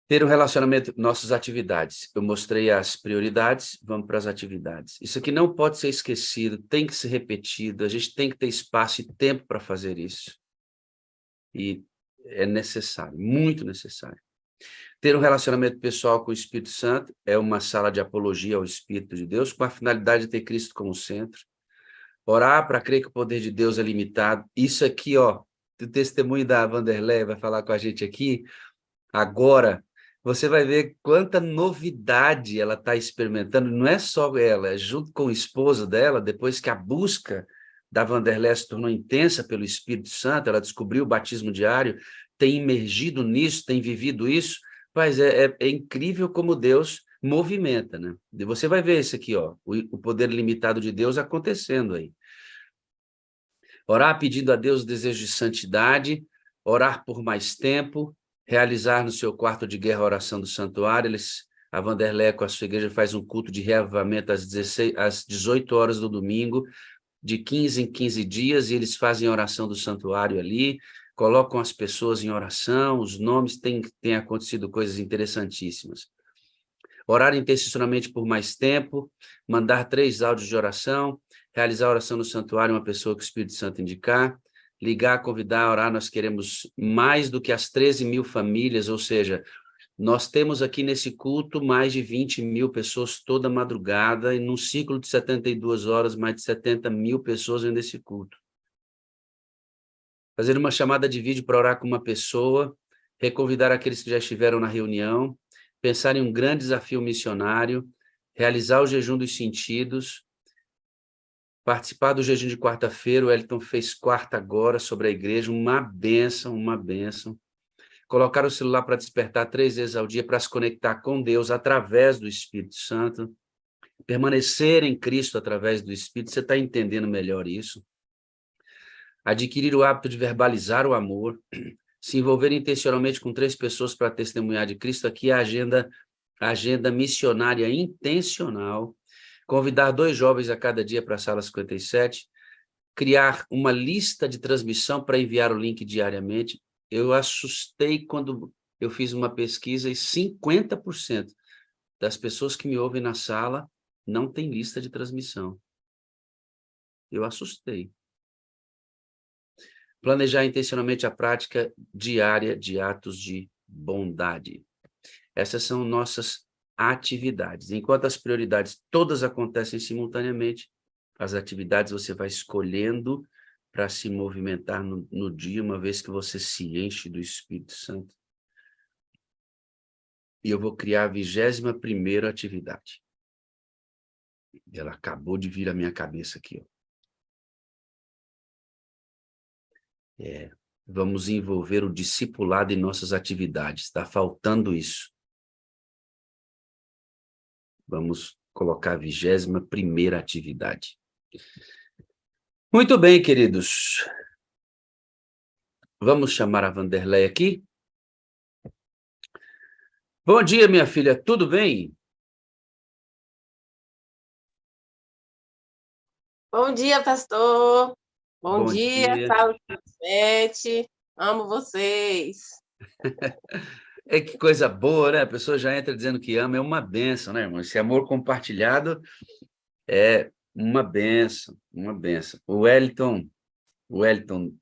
Ter um relacionamento, nossas atividades. Eu mostrei as prioridades, vamos para as atividades. Isso aqui não pode ser esquecido, tem que ser repetido, a gente tem que ter espaço e tempo para fazer isso. E é necessário, muito necessário. Ter um relacionamento pessoal com o Espírito Santo é uma sala de apologia ao Espírito de Deus, com a finalidade de ter Cristo como centro. Orar para crer que o poder de Deus é limitado. Isso aqui, ó, o testemunho da Vanderlei vai falar com a gente aqui, agora, você vai ver quanta novidade ela está experimentando. Não é só ela, é junto com o esposo dela, depois que a busca da Vanderlei se tornou intensa pelo Espírito Santo, ela descobriu o batismo diário, tem imergido nisso, tem vivido isso, mas é incrível como Deus movimenta, né? E você vai ver isso aqui, ó, o poder limitado de Deus acontecendo aí. Orar pedindo a Deus o desejo de santidade, orar por mais tempo, realizar no seu quarto de guerra a oração do santuário. A Vanderlei, com a sua igreja, faz um culto de reavivamento às 18 horas do domingo, de 15 em 15 dias, e eles fazem a oração do santuário ali, colocam as pessoas em oração, os nomes, têm acontecido coisas interessantíssimas. Orar intencionalmente por mais tempo, mandar 3 áudios de oração, realizar a oração no santuário, uma pessoa que o Espírito Santo indicar, ligar, convidar, orar. Nós queremos mais do que as 13.000 famílias, ou seja, nós temos aqui nesse culto mais de 20.000 pessoas toda madrugada, e num ciclo de 72 horas, mais de 70.000 pessoas vêm desse culto. Fazer uma chamada de vídeo para orar com uma pessoa, reconvidar aqueles que já estiveram na reunião, pensar em um grande desafio missionário, realizar o jejum dos sentidos, participar do jejum de quarta-feira. O Elton fez quarta agora sobre a igreja, uma bênção, uma bênção. Colocar o celular para despertar 3 vezes ao dia, para se conectar com Deus através do Espírito Santo, permanecer em Cristo através do Espírito. Você está entendendo melhor isso? Adquirir o hábito de verbalizar o amor, se envolver intencionalmente com 3 pessoas para testemunhar de Cristo. Aqui é a agenda missionária intencional, convidar 2 jovens a cada dia para a sala 57, criar uma lista de transmissão para enviar o link diariamente. Eu assustei quando eu fiz uma pesquisa e 50% das pessoas que me ouvem na sala não tem lista de transmissão. Eu assustei. Planejar intencionalmente a prática diária de atos de bondade. Essas são nossas atividades. Enquanto as prioridades todas acontecem simultaneamente, as atividades você vai escolhendo para se movimentar no dia, uma vez que você se enche do Espírito Santo. E eu vou criar a 21ª atividade. Ela acabou de vir à minha cabeça aqui, ó. Vamos envolver o discipulado em nossas atividades. Está faltando isso. Vamos colocar a 21ª atividade. Muito bem, queridos. Vamos chamar a Vanderlei aqui. Bom dia, minha filha. Tudo bem? Bom dia, pastor. Bom Bom dia, dia. saúde, Beth. Amo vocês. É que coisa boa, né? A pessoa já entra dizendo que ama, é uma bênção, né, irmão? Esse amor compartilhado é uma bênção, uma bênção. O Wellington,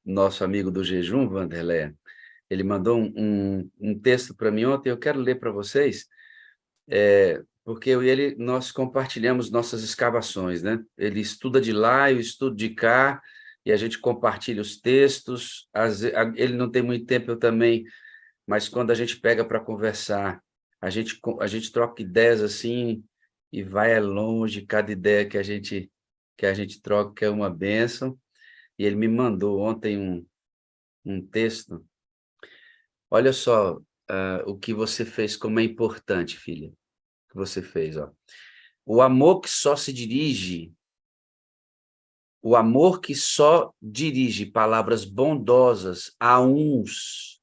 nosso amigo do jejum, Vanderlei, ele mandou um texto para mim ontem, eu quero ler para vocês, porque eu e ele, nós compartilhamos nossas escavações, né? Ele estuda de lá, eu estudo de cá, e a gente compartilha os textos. Ele não tem muito tempo, eu também, mas quando a gente pega para conversar, a gente troca ideias assim, e vai longe, cada ideia que a gente troca, que é uma bênção. E ele me mandou ontem um texto. Olha só, o que você fez, como é importante, filha, o que você fez, ó. O amor que só dirige palavras bondosas a uns,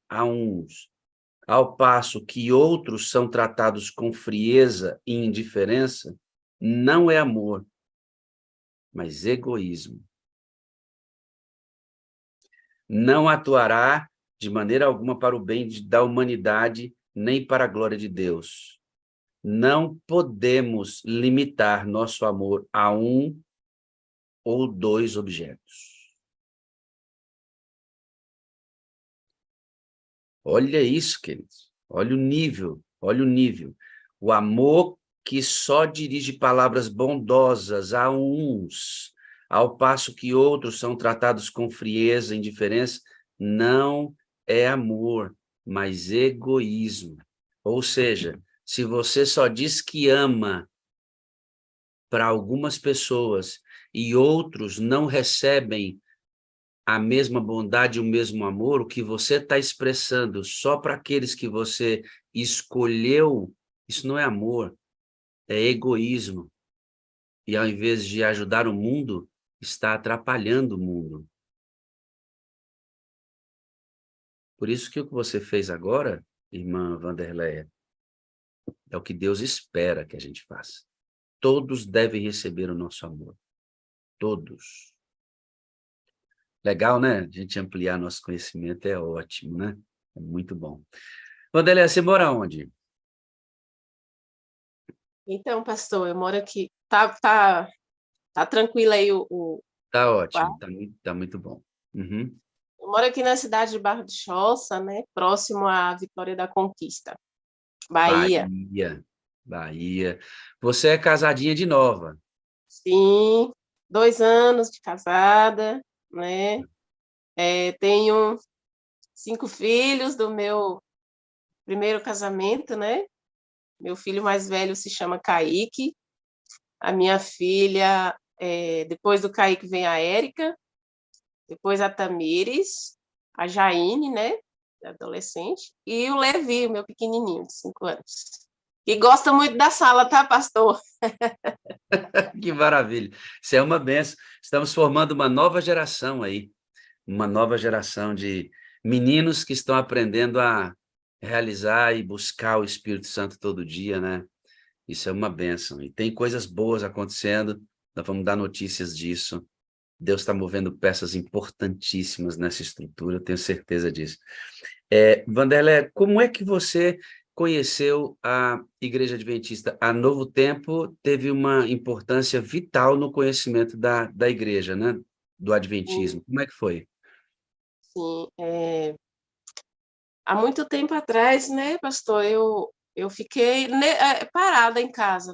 ao passo que outros são tratados com frieza e indiferença, não é amor, mas egoísmo. Não atuará de maneira alguma para o bem da humanidade, nem para a glória de Deus. Não podemos limitar nosso amor a um ou dois objetos. Olha isso, queridos. Olha o nível, olha o nível. O amor que só dirige palavras bondosas a uns, ao passo que outros são tratados com frieza e indiferença, não é amor, mas egoísmo. Ou seja, se você só diz que ama para algumas pessoas e outros não recebem a mesma bondade, o mesmo amor, o que você está expressando só para aqueles que você escolheu, isso não é amor, é egoísmo. E ao invés de ajudar o mundo, está atrapalhando o mundo. Por isso que o que você fez agora, irmã Vanderleia, é o que Deus espera que a gente faça. Todos devem receber o nosso amor. Todos. Legal, né? A gente ampliar nosso conhecimento é ótimo, né? É muito bom. Vanderleia, você mora onde? Então, pastor, eu moro aqui. Tá tranquilo aí Tá quarto? ótimo, tá muito bom. Uhum. Eu moro aqui na cidade de Barra de Choça, né? Próximo à Vitória da Conquista, Bahia. Bahia. Você é casadinha de nova. Sim, 2 anos de casada, né? Tenho 5 filhos do meu primeiro casamento, né? Meu filho mais velho se chama Kaique. A minha filha, depois do Kaique vem a Érica, depois a Tamires, a Jaine, né, adolescente, e o Levi, o meu pequenininho, de 5 anos. E gosta muito da sala, tá, pastor? Que maravilha. Isso é uma benção. Estamos formando uma nova geração aí. Uma nova geração de meninos que estão aprendendo a realizar e buscar o Espírito Santo todo dia, né? Isso é uma bênção. E tem coisas boas acontecendo. Nós vamos dar notícias disso. Deus está movendo peças importantíssimas nessa estrutura, eu tenho certeza disso. Vanderlei, como é que você conheceu a Igreja Adventista? A Novo Tempo teve uma importância vital no conhecimento da igreja, né? Do Sim, Adventismo. Como é que foi? sim. Há muito tempo atrás, né, pastor, eu fiquei parada em casa.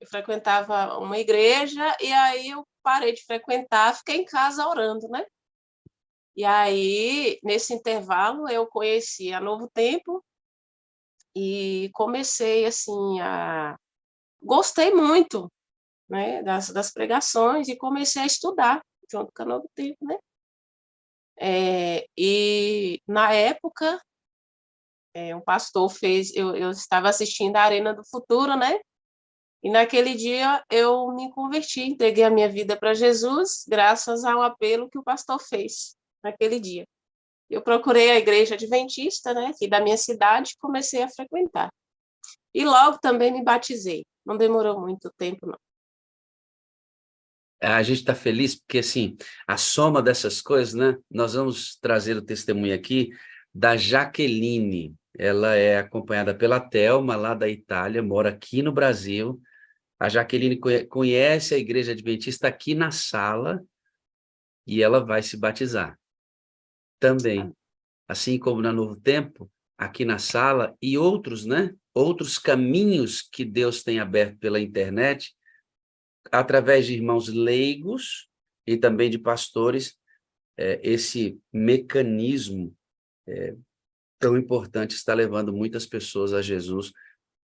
Eu frequentava uma igreja e aí eu parei de frequentar, fiquei em casa orando, né? E aí, nesse intervalo, eu conheci a Novo Tempo e comecei, assim, gostei muito, né, das pregações e comecei a estudar junto com a Novo Tempo, né? E, na época, um pastor fez... Eu estava assistindo a Arena do Futuro, né? E naquele dia eu me converti, entreguei a minha vida para Jesus, graças ao apelo que o pastor fez naquele dia. Eu procurei a igreja adventista, né, aqui da minha cidade, e comecei a frequentar. E logo também me batizei. Não demorou muito tempo, não. A gente está feliz porque, assim, a soma dessas coisas, né? Nós vamos trazer o testemunho aqui da Jaqueline. ela é acompanhada pela Thelma, lá da Itália, mora aqui no Brasil. A Jaqueline conhece a Igreja Adventista aqui na sala e ela vai se batizar também. Assim como na Novo Tempo, aqui na sala, e outros, né? Outros caminhos que Deus tem aberto pela internet, através de irmãos leigos e também de pastores, esse mecanismo tão importante está levando muitas pessoas a Jesus,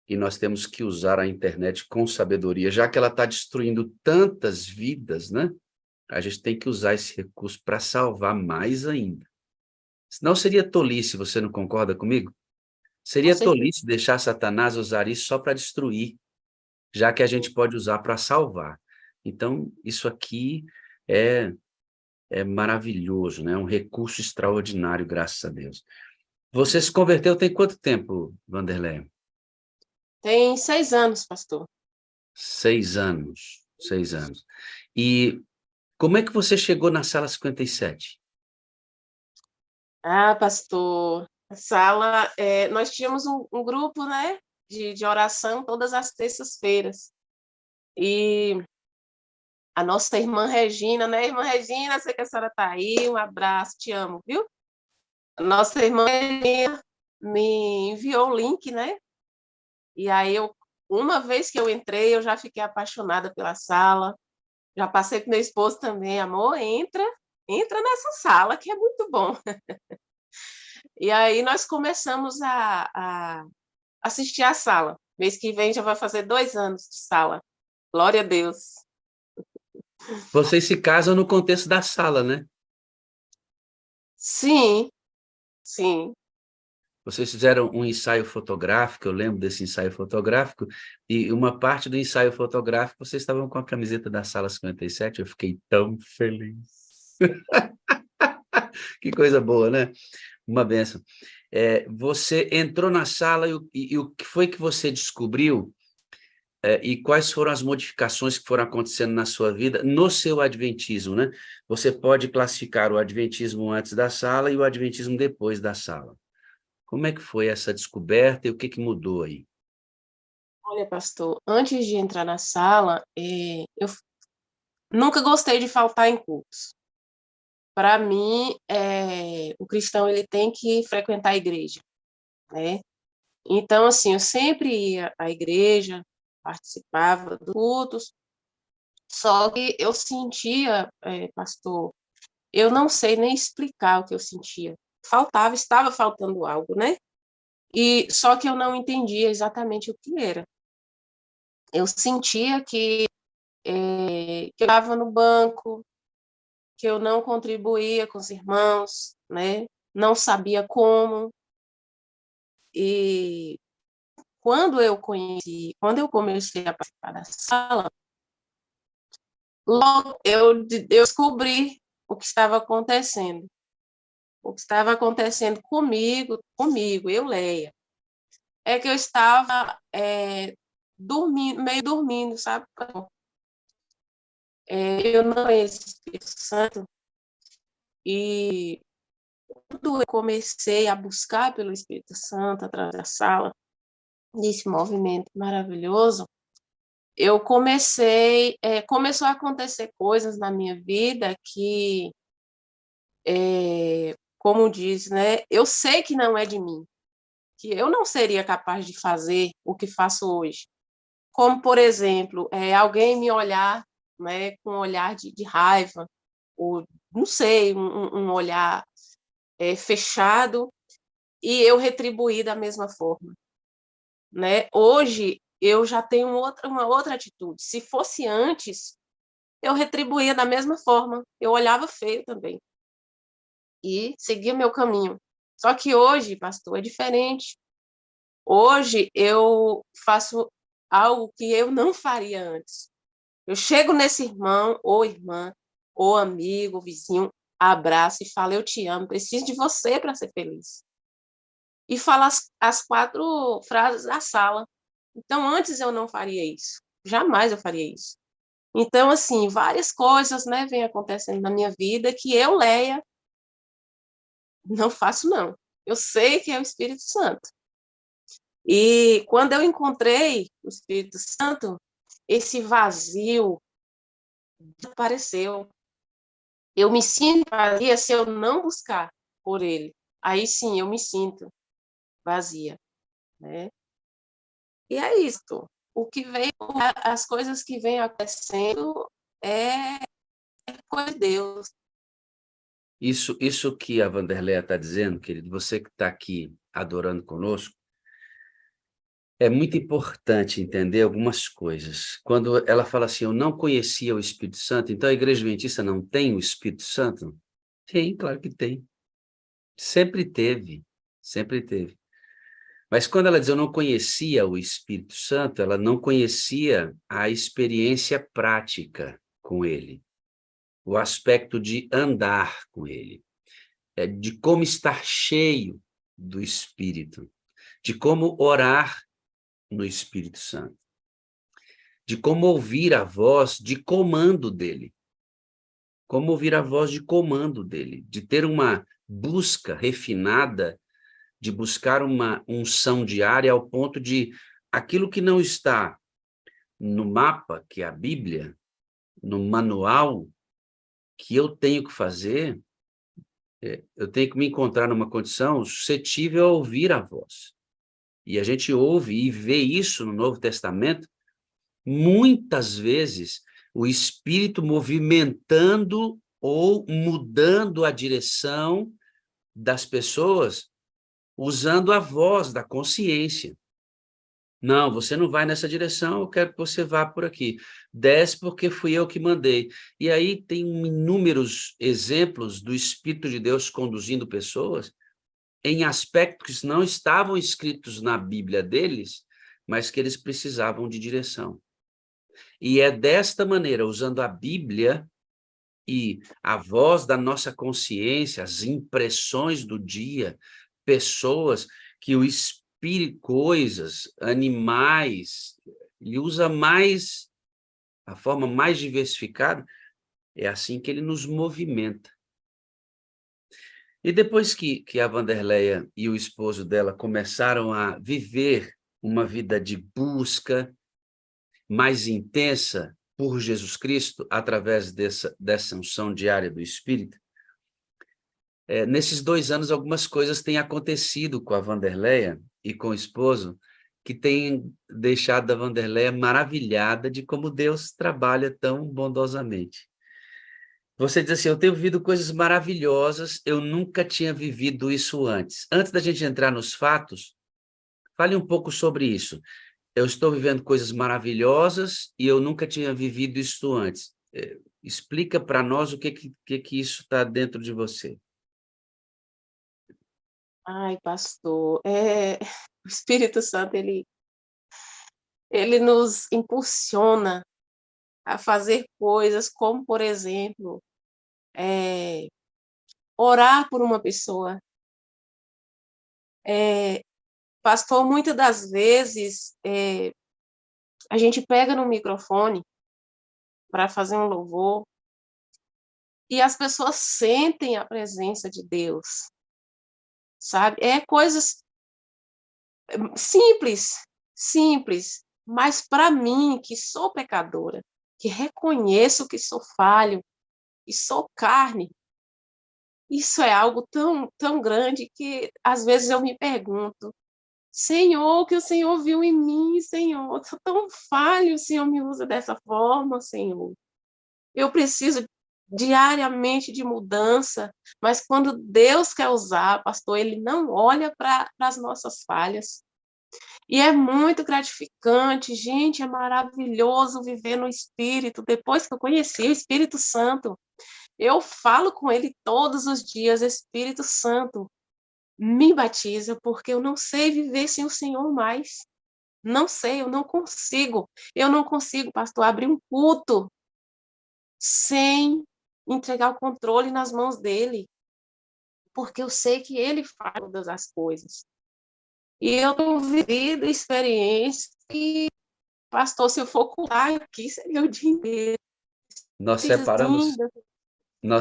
e nós temos que usar a internet com sabedoria, já que ela está destruindo tantas vidas, né? A gente tem que usar esse recurso para salvar mais ainda. Senão seria tolice, você não concorda comigo? Com Seria certeza. tolice deixar Satanás usar isso só para destruir, já que a gente pode usar para salvar. Então, isso aqui é, é maravilhoso, né? É um recurso extraordinário, graças a Deus. Você se converteu tem quanto tempo, Vanderlei? Tem 6 anos, pastor. 6 anos. 6 anos. E como é que você chegou na sala 57? Ah, pastor, a sala, nós tínhamos um grupo, né, de oração todas as terças-feiras. E a nossa irmã Regina, né, irmã Regina, sei que a senhora está aí, um abraço, te amo, viu? A nossa irmã Regina me enviou o link, né? E aí, uma vez que eu entrei, eu já fiquei apaixonada pela sala. Já passei com meu esposo também, amor, entra nessa sala, que é muito bom. E aí nós começamos a assistir à sala. Mês que vem já vai fazer 2 anos de sala. Glória a Deus. Vocês se casam no contexto da sala, né? Sim, sim. Vocês fizeram um ensaio fotográfico, eu lembro desse ensaio fotográfico, e uma parte do ensaio fotográfico, vocês estavam com a camiseta da Sala 57, eu fiquei tão feliz. Que coisa boa, né? Uma benção. Você entrou na sala e o que foi que você descobriu, e quais foram as modificações que foram acontecendo na sua vida, no seu adventismo, né? Você pode classificar o adventismo antes da sala e o adventismo depois da sala. Como é que foi essa descoberta e o que que mudou aí? Olha, pastor, antes de entrar na sala, eu nunca gostei de faltar em cultos. Para mim, o cristão ele tem que frequentar a igreja, né? Então, assim, eu sempre ia à igreja, participava dos cultos, só que eu sentia, pastor, eu não sei nem explicar o que eu sentia. Estava faltando algo, né? E só que eu não entendia exatamente o que era. Eu sentia que eu estava no banco, que eu não contribuía com os irmãos, né? Não sabia como. E quando eu comecei a participar da sala, logo eu descobri o que estava acontecendo. O que estava acontecendo comigo, eu, Leia, é que eu estava dormindo, meio dormindo, sabe? Eu não conheço o Espírito Santo, e quando eu comecei a buscar pelo Espírito Santo através da sala, desse movimento maravilhoso, eu começou a acontecer coisas na minha vida que, como diz, né, eu sei que não é de mim, que eu não seria capaz de fazer o que faço hoje. Como, por exemplo, alguém me olhar, né, com um olhar de raiva, ou, não sei, um olhar fechado, e eu retribuir da mesma forma, né? Hoje, eu já tenho uma outra atitude. Se fosse antes, eu retribuía da mesma forma. Eu olhava feio também e seguia meu caminho. Só que hoje, pastor, é diferente. Hoje eu faço algo que eu não faria antes. Eu chego nesse irmão ou irmã, ou amigo, ou vizinho, abraço e falo: eu te amo, preciso de você para ser feliz. E falo as 4 frases da sala. Então, antes eu não faria isso. Jamais eu faria isso. Então, assim, várias coisas, né, vêm acontecendo na minha vida que eu, Leia, não faço, não. Eu sei que é o Espírito Santo. E quando eu encontrei o Espírito Santo, esse vazio desapareceu. Eu me sinto vazia se eu não buscar por ele. Aí sim, eu me sinto vazia, né? E é isso. O que vem, as coisas que vêm acontecendo é coisa de Deus. Isso que a Wanderleia está dizendo, querido, você que está aqui adorando conosco, é muito importante entender algumas coisas. Quando ela fala assim, eu não conhecia o Espírito Santo, então a Igreja Adventista não tem o Espírito Santo? Tem, claro que tem. Sempre teve, sempre teve. Mas quando ela diz eu não conhecia o Espírito Santo, ela não conhecia a experiência prática com ele, o aspecto de andar com ele, de como estar cheio do Espírito, de como orar no Espírito Santo, de como ouvir a voz de comando dele, como ouvir a voz de comando dele, de ter uma busca refinada, de buscar uma unção diária ao ponto de aquilo que não está no mapa, que é a Bíblia, no manual que eu tenho que fazer, eu tenho que me encontrar numa condição suscetível a ouvir a voz. E a gente ouve e vê isso no Novo Testamento, muitas vezes, o Espírito movimentando ou mudando a direção das pessoas, usando a voz da consciência. Não, você não vai nessa direção, eu quero que você vá por aqui. Desce porque fui eu que mandei. E aí tem inúmeros exemplos do Espírito de Deus conduzindo pessoas em aspectos que não estavam escritos na Bíblia deles, mas que eles precisavam de direção. E é desta maneira, usando a Bíblia e a voz da nossa consciência, as impressões do dia, pessoas que o Espírito, coisas, animais, ele usa mais, a forma mais diversificada, é assim que ele nos movimenta. E depois que a Wanderleia e o esposo dela começaram a viver uma vida de busca mais intensa por Jesus Cristo, através dessa unção diária do Espírito, nesses 2 anos, algumas coisas têm acontecido com a Wanderleia e com o esposo, que têm deixado a Wanderleia maravilhada de como Deus trabalha tão bondosamente. Você diz assim, eu tenho vivido coisas maravilhosas, eu nunca tinha vivido isso antes. Antes da gente entrar nos fatos, fale um pouco sobre isso. Eu estou vivendo coisas maravilhosas e eu nunca tinha vivido isso antes. Explica para nós o que isso está dentro de você. Ai, pastor, o Espírito Santo, ele nos impulsiona a fazer coisas como, por exemplo, orar por uma pessoa. Pastor, muitas das vezes, a gente pega no microfone para fazer um louvor e as pessoas sentem a presença de Deus, sabe? Coisas simples, mas para mim, que sou pecadora, que reconheço que sou falho, que sou carne, isso é algo tão, tão grande que às vezes eu me pergunto, Senhor, o que o Senhor viu em mim, Senhor, eu sou tão falho, o Senhor me usa dessa forma, Senhor. Eu preciso diariamente de mudança, mas quando Deus quer usar, pastor, ele não olha para as nossas falhas. E é muito gratificante, gente, é maravilhoso viver no Espírito. Depois que eu conheci o Espírito Santo, eu falo com ele todos os dias, Espírito Santo, me batiza, porque eu não sei viver sem o Senhor mais. Não sei, eu não consigo. Eu não consigo, pastor, abrir um culto sem entregar o controle nas mãos dele, porque eu sei que ele faz todas as coisas. E eu tenho vivido experiências que, pastor, se eu for contar aqui, seria o dia inteiro. Nós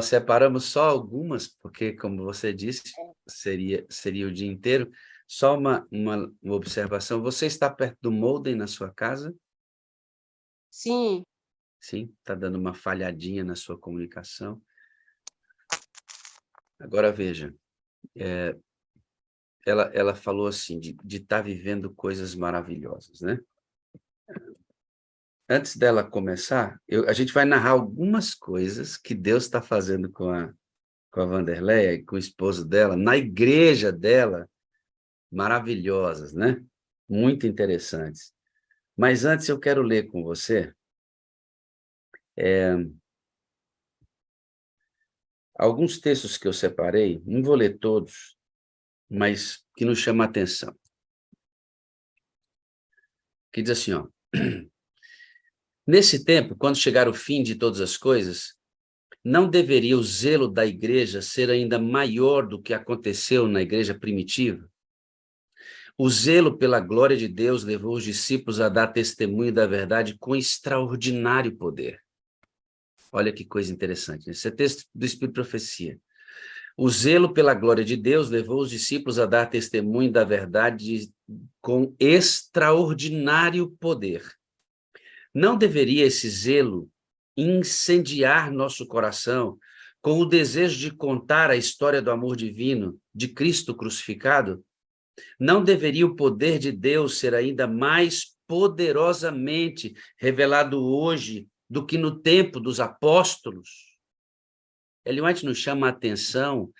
separamos só algumas, porque, como você disse, seria o dia inteiro, Só uma observação. Você está perto do modem na sua casa? Sim. Sim? Está dando uma falhadinha na sua comunicação? Agora veja, ela falou assim, de estar vivendo coisas maravilhosas, né? Antes dela começar, a gente vai narrar algumas coisas que Deus está fazendo com a Wanderleia e com o esposo dela, na igreja dela, maravilhosas, né? Muito interessantes. Mas antes eu quero ler com você alguns textos que eu separei, não vou ler todos, mas que nos chamam a atenção. Que diz assim, ó. Nesse tempo, quando chegar o fim de todas as coisas, não deveria o zelo da igreja ser ainda maior do que aconteceu na igreja primitiva? O zelo pela glória de Deus levou os discípulos a dar testemunho da verdade com extraordinário poder. Olha que coisa interessante. Esse é texto do Espírito de Profecia. O zelo pela glória de Deus levou os discípulos a dar testemunho da verdade com extraordinário poder. Não deveria esse zelo incendiar nosso coração com o desejo de contar a história do amor divino de Cristo crucificado? Não deveria o poder de Deus ser ainda mais poderosamente revelado hoje do que no tempo dos apóstolos? Ellen White nos chama a atenção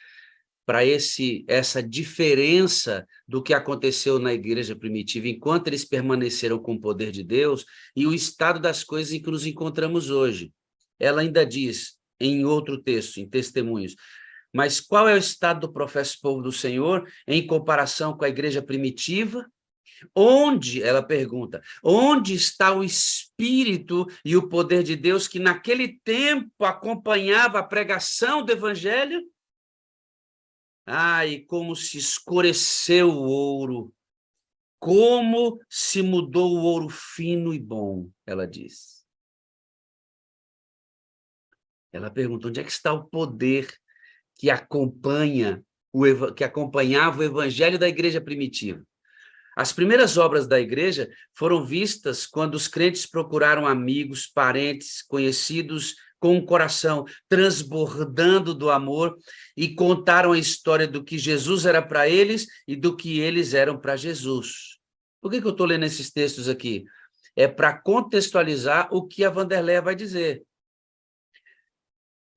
para essa diferença do que aconteceu na igreja primitiva, enquanto eles permaneceram com o poder de Deus, e o estado das coisas em que nos encontramos hoje. Ela ainda diz, em outro texto, em Testemunhos, mas qual é o estado do professo povo do Senhor em comparação com a igreja primitiva? Onde, ela pergunta, onde está o Espírito e o poder de Deus que naquele tempo acompanhava a pregação do Evangelho? Ai, como se escureceu o ouro, como se mudou o ouro fino e bom, ela diz. Ela pergunta, onde é que está o poder que que acompanhava o evangelho da igreja primitiva? As primeiras obras da igreja foram vistas quando os crentes procuraram amigos, parentes, conhecidos, com o coração transbordando do amor e contaram a história do que Jesus era para eles e do que eles eram para Jesus. Por que eu estou lendo esses textos aqui? É para contextualizar o que a Wanderleia vai dizer.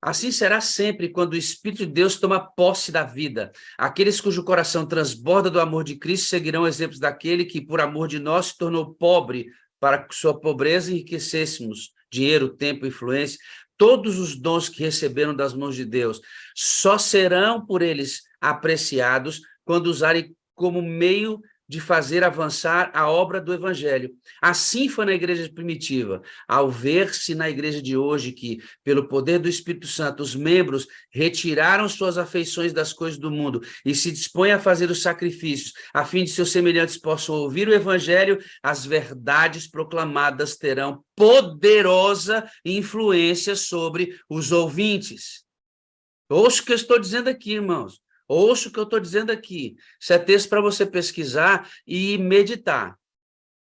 Assim será sempre quando o Espírito de Deus toma posse da vida. Aqueles cujo coração transborda do amor de Cristo seguirão exemplos daquele que, por amor de nós, se tornou pobre, para que sua pobreza enriquecêssemos dinheiro, tempo, influência. Todos os dons que receberam das mãos de Deus só serão por eles apreciados quando usarem como meio de fazer avançar a obra do Evangelho. Assim foi na igreja primitiva. Ao ver-se na igreja de hoje que, pelo poder do Espírito Santo, os membros retiraram suas afeições das coisas do mundo e se dispõem a fazer os sacrifícios, a fim de seus semelhantes possam ouvir o Evangelho, as verdades proclamadas terão poderosa influência sobre os ouvintes. Ouça o que eu estou dizendo aqui, irmãos. Ouça o que eu estou dizendo aqui. Isso é texto para você pesquisar e meditar.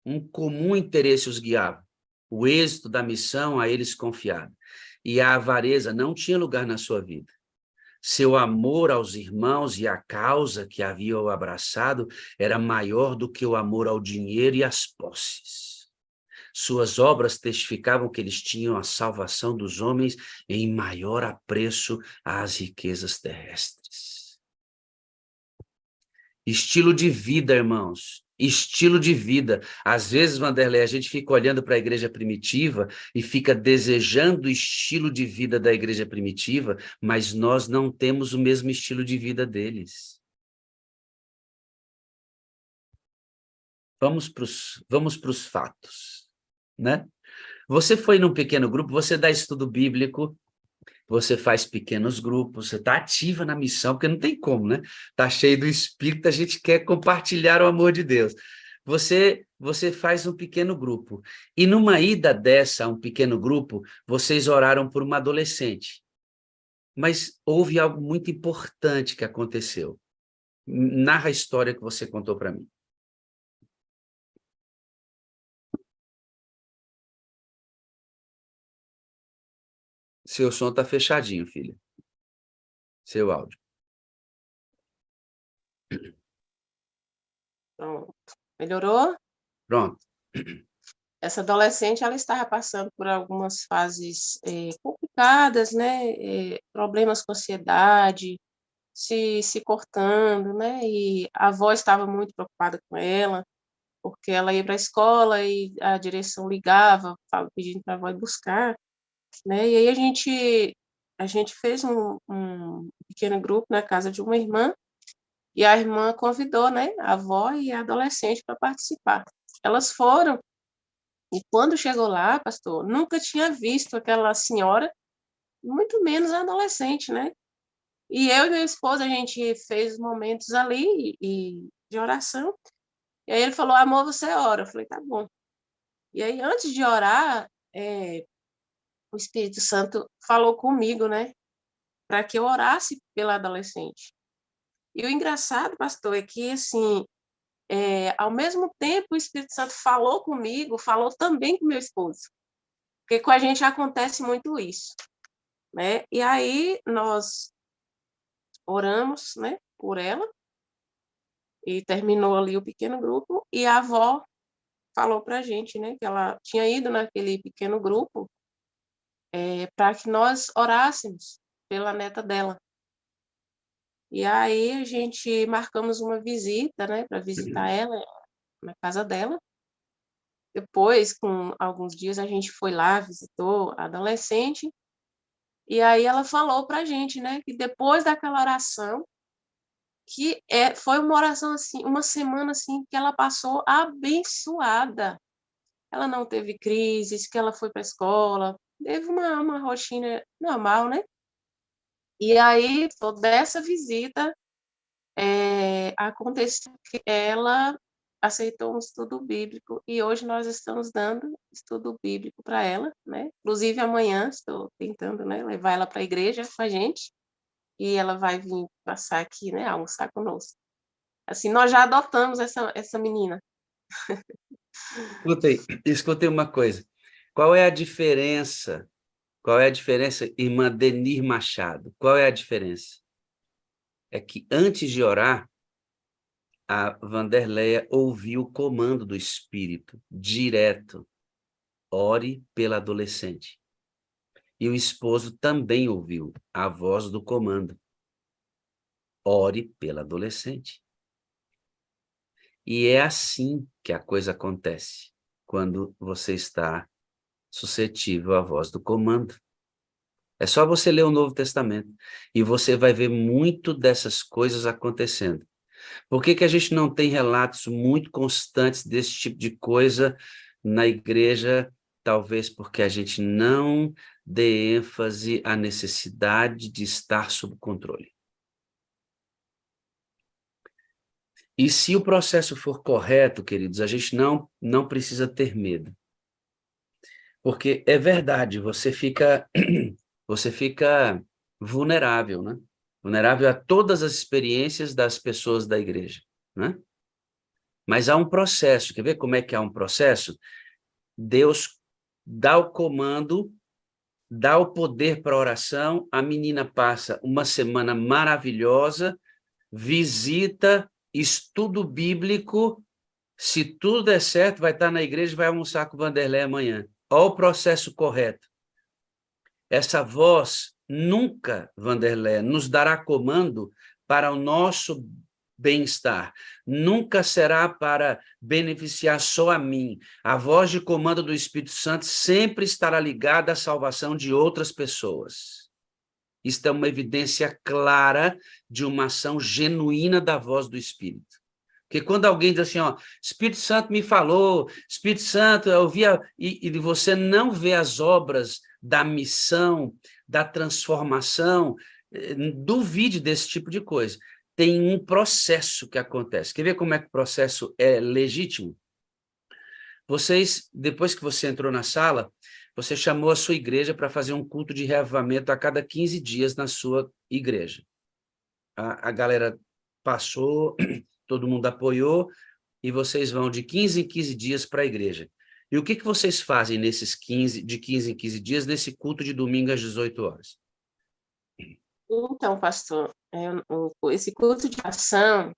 Um comum interesse os guiava. O êxito da missão a eles confiado. E a avareza não tinha lugar na sua vida. Seu amor aos irmãos e à causa que haviam abraçado era maior do que o amor ao dinheiro e às posses. Suas obras testificavam que eles tinham a salvação dos homens em maior apreço às riquezas terrestres. Estilo de vida, irmãos. Estilo de vida. Às vezes, Wanderlei, a gente fica olhando para a igreja primitiva e fica desejando o estilo de vida da igreja primitiva, mas nós não temos o mesmo estilo de vida deles. Vamos para os fatos, né? Você foi num pequeno grupo, você dá estudo bíblico, você faz pequenos grupos, você está ativa na missão, porque não tem como, né? Está cheio do Espírito, a gente quer compartilhar o amor de Deus. Você faz um pequeno grupo. E numa ida dessa, um pequeno grupo, vocês oraram por uma adolescente. Mas houve algo muito importante que aconteceu. Narra a história que você contou para mim. Seu som está fechadinho, filha. Seu áudio. Pronto. Melhorou? Pronto. Essa adolescente, ela estava passando por algumas fases complicadas, né? Problemas com ansiedade, se cortando, né? E a avó estava muito preocupada com ela, porque ela ia para a escola e a direção ligava, pedindo para a avó ir buscar, né? E aí a gente fez um pequeno grupo na casa de uma irmã, e a irmã convidou, né, a avó e a adolescente para participar. Elas foram, e quando chegou lá, pastor, nunca tinha visto aquela senhora, muito menos a adolescente, né? E eu e minha esposa, a gente fez momentos ali de oração. E aí ele falou, amor, você ora. Eu falei, tá bom. E aí, antes de orar, o Espírito Santo falou comigo, né? Para que eu orasse pela adolescente. E o engraçado, pastor, é que, assim, ao mesmo tempo o Espírito Santo falou comigo, falou também com meu esposo. Porque com a gente acontece muito isso, né? E aí nós oramos, né, por ela, e terminou ali o pequeno grupo, e a avó falou para a gente, né, que ela tinha ido naquele pequeno grupo para que nós orássemos pela neta dela. E aí a gente marcamos uma visita, né, para visitar ela na casa dela. Depois, com alguns dias, a gente foi lá, visitou a adolescente, e aí ela falou para a gente, né, que depois daquela oração, que foi uma oração assim, uma semana assim que ela passou abençoada. Ela não teve crises, que ela foi para a escola, teve uma rotina normal, né? E aí, toda essa visita, aconteceu que ela aceitou um estudo bíblico e hoje nós estamos dando estudo bíblico para ela, né? Inclusive amanhã estou tentando, né, levar ela para a igreja com a gente e ela vai vir passar aqui, né, almoçar conosco. Assim, nós já adotamos essa menina. Escutei uma coisa. Qual é a diferença? Qual é a diferença, irmã Denir Machado? Qual é a diferença? É que antes de orar, a Vanderleia ouviu o comando do Espírito direto. Ore pela adolescente. E o esposo também ouviu a voz do comando. Ore pela adolescente. E é assim que a coisa acontece, quando você está suscetível à voz do comando. É só você ler o Novo Testamento e você vai ver muito dessas coisas acontecendo. Por que que a gente não tem relatos muito constantes desse tipo de coisa na igreja? Talvez porque a gente não dê ênfase à necessidade de estar sob controle. E se o processo for correto, queridos, a gente não precisa ter medo. Porque é verdade, você fica vulnerável, né? Vulnerável a todas as experiências das pessoas da igreja, né? Mas há um processo, quer ver como é que há um processo? Deus dá o comando, dá o poder para a oração, a menina passa uma semana maravilhosa, visita, estudo bíblico, se tudo der certo, vai estar na igreja e vai almoçar com o Vanderlei amanhã. Olha o processo correto. Essa voz nunca, Vanderlei, nos dará comando para o nosso bem-estar. Nunca será para beneficiar só a mim. A voz de comando do Espírito Santo sempre estará ligada à salvação de outras pessoas. Isto é uma evidência clara de uma ação genuína da voz do Espírito. Porque quando alguém diz assim, ó, Espírito Santo me falou, Espírito Santo, eu via, e você não vê as obras da missão, da transformação, duvide desse tipo de coisa. Tem um processo que acontece. Quer ver como é que o processo é legítimo? Vocês, depois que você entrou na sala, você chamou a sua igreja para fazer um culto de reavivamento a cada 15 dias na sua igreja. A galera passou, todo mundo apoiou, e vocês vão de 15 em 15 dias para a igreja. E o que vocês fazem nesses 15 em 15 dias, nesse culto de domingo às 18 horas? Então, pastor, esse culto de ação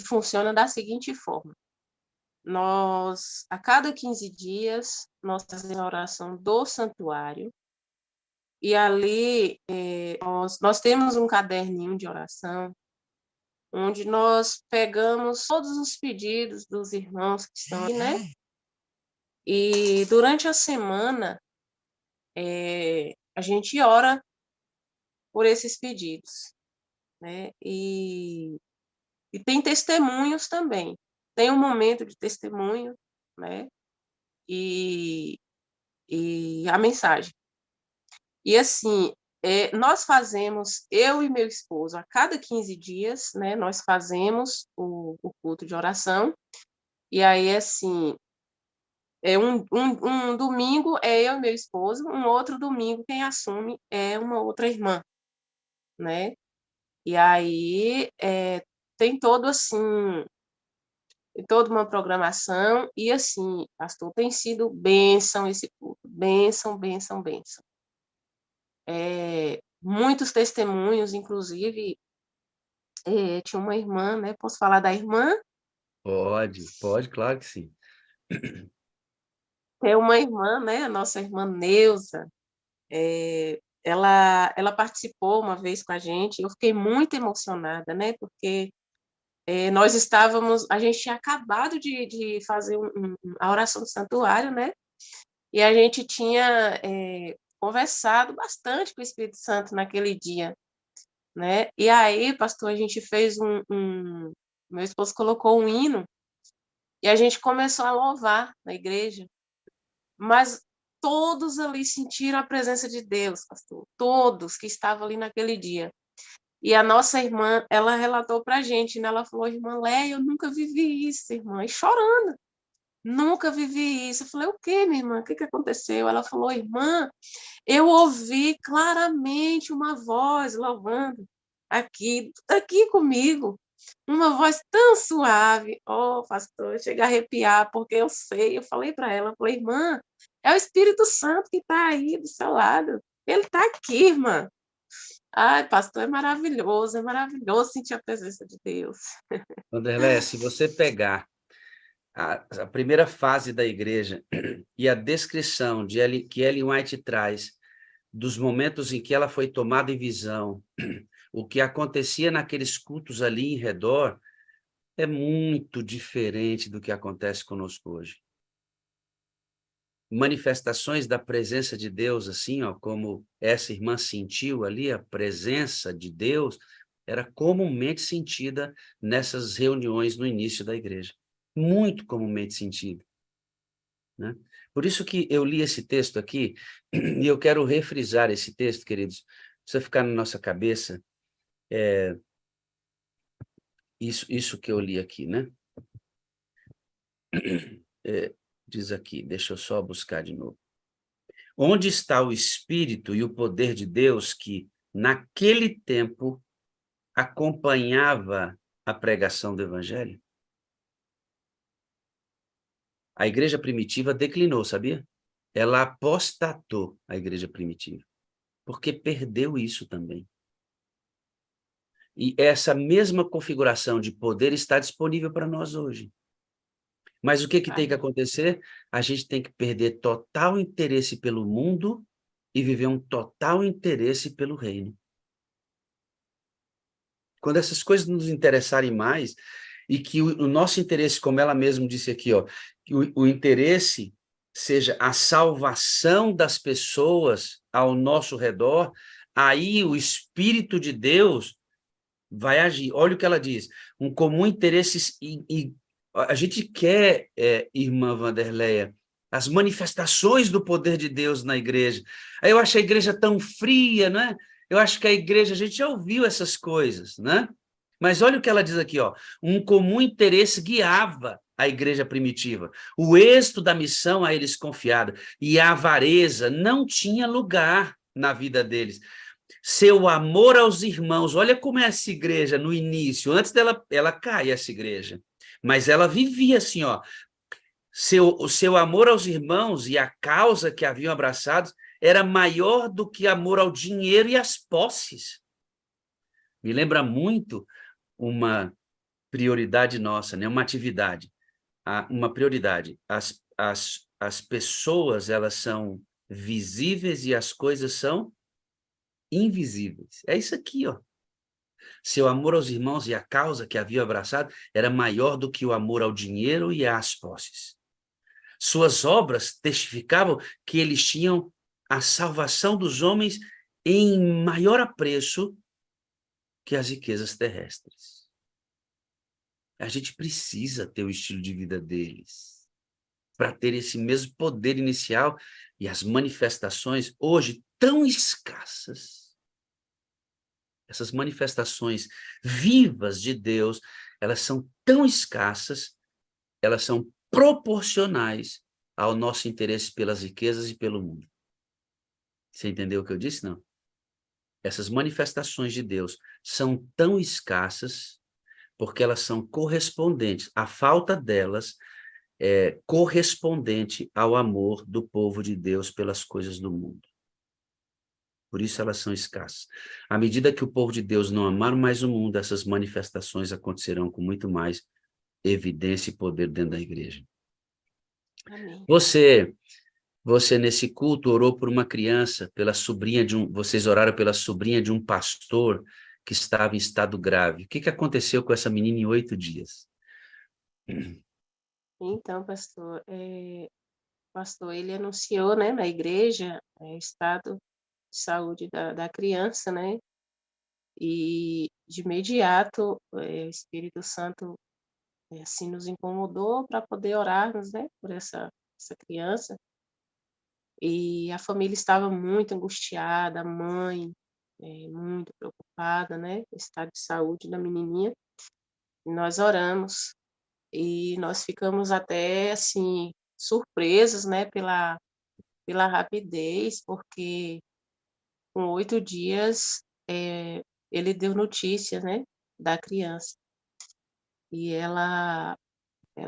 funciona da seguinte forma. Nós, a cada 15 dias, nós fazemos a oração do santuário, e ali nós temos um caderninho de oração, onde nós pegamos todos os pedidos dos irmãos que estão aqui, né? E durante a semana, a gente ora por esses pedidos, né? E tem testemunhos também. Tem um momento de testemunho, né? E a mensagem. E assim, nós fazemos, eu e meu esposo, a cada 15 dias, né? Nós fazemos o culto de oração. E aí, assim, um domingo é eu e meu esposo, um outro domingo quem assume é uma outra irmã, né? E aí tem todo assim, tem toda uma programação, e assim, pastor, tem sido bênção esse culto, bênção, bênção, bênção. Muitos testemunhos, inclusive, tinha uma irmã, né? Posso falar da irmã? Pode, claro que sim. Tem uma irmã, né? A nossa irmã Neuza, ela participou uma vez com a gente. Eu fiquei muito emocionada, né? Porque nós estávamos, a gente tinha acabado de fazer a oração do santuário, né? E a gente tinha conversado bastante com o Espírito Santo naquele dia, né? E aí, pastor, a gente fez meu esposo colocou um hino e a gente começou a louvar na igreja, mas todos ali sentiram a presença de Deus, pastor, todos que estavam ali naquele dia. E a nossa irmã, ela relatou para a gente, né? Ela falou, irmã Léia, eu nunca vivi isso, irmã, e chorando. Nunca vivi isso. Eu falei, o quê, minha irmã? O que aconteceu? Ela falou, irmã, eu ouvi claramente uma voz louvando aqui comigo. Uma voz tão suave. Oh, pastor, chega a arrepiar, porque eu sei. Eu falei para ela, eu falei, irmã, é o Espírito Santo que está aí do seu lado. Ele está aqui, irmã. Ai, pastor, é maravilhoso sentir a presença de Deus. Wanderleia, se você pegar a primeira fase da igreja e a descrição que Ellen White traz dos momentos em que ela foi tomada em visão, o que acontecia naqueles cultos ali em redor, é muito diferente do que acontece conosco hoje. Manifestações da presença de Deus, assim, ó, como essa irmã sentiu ali, a presença de Deus, era comumente sentida nessas reuniões no início da igreja. Muito comumente sentida, né? Por isso que eu li esse texto aqui, e eu quero refrisar esse texto, queridos, precisa ficar na nossa cabeça, isso que eu li aqui, né? Diz aqui, deixa eu só buscar de novo. Onde está o Espírito e o poder de Deus que, naquele tempo, acompanhava a pregação do Evangelho? A igreja primitiva declinou, sabia? Ela apostatou, a igreja primitiva, porque perdeu isso também. E essa mesma configuração de poder está disponível para nós hoje. Mas o que tem que acontecer? A gente tem que perder total interesse pelo mundo e viver um total interesse pelo reino. Quando essas coisas nos interessarem mais, e que o nosso interesse, como ela mesma disse aqui, ó, que o interesse seja a salvação das pessoas ao nosso redor, aí o Espírito de Deus vai agir. Olha o que ela diz, um comum interesse, e a gente quer, irmã Wanderleia, as manifestações do poder de Deus na igreja. Aí eu acho a igreja tão fria, né? Eu acho que a igreja, a gente já ouviu essas coisas, né? Mas olha o que ela diz aqui, ó. Um comum interesse guiava a igreja primitiva. O êxito da missão a eles confiada e a avareza não tinha lugar na vida deles. seu amor aos irmãos. Olha como é essa igreja no início, antes dela ela cai, essa igreja. Mas ela vivia assim, ó. O seu amor aos irmãos e a causa que haviam abraçado era maior do que amor ao dinheiro e às posses. Me lembra muito uma prioridade nossa, né? Uma atividade, uma prioridade. As pessoas, elas são visíveis e as coisas são invisíveis. É isso aqui, ó. Seu amor aos irmãos e a causa que havia abraçado era maior do que o amor ao dinheiro e às posses. Suas obras testificavam que eles tinham a salvação dos homens em maior apreço que as riquezas terrestres. A gente precisa ter o estilo de vida deles para ter esse mesmo poder inicial e as manifestações hoje tão escassas. Essas manifestações vivas de Deus, elas são tão escassas, elas são proporcionais ao nosso interesse pelas riquezas e pelo mundo. Você entendeu o que eu disse? Não. Essas manifestações de Deus são tão escassas porque elas são correspondentes. A falta delas é correspondente ao amor do povo de Deus pelas coisas do mundo. Por isso elas são escassas. À medida que o povo de Deus não amar mais o mundo, essas manifestações acontecerão com muito mais evidência e poder dentro da igreja. Amém. Você nesse culto orou por uma criança, pela sobrinha vocês oraram pela sobrinha de um pastor que estava em estado grave. O que aconteceu com essa menina em 8 dias? Então, pastor, ele anunciou, né, na igreja, o estado de saúde da criança, né? E de imediato o Espírito Santo assim nos incomodou para poder orarmos, né, por essa criança. E a família estava muito angustiada, a mãe muito preocupada, né, com o estado de saúde da menininha. E nós oramos e nós ficamos até assim surpresos, né, pela rapidez, porque com 8 dias ele deu notícias, né, da criança. E ela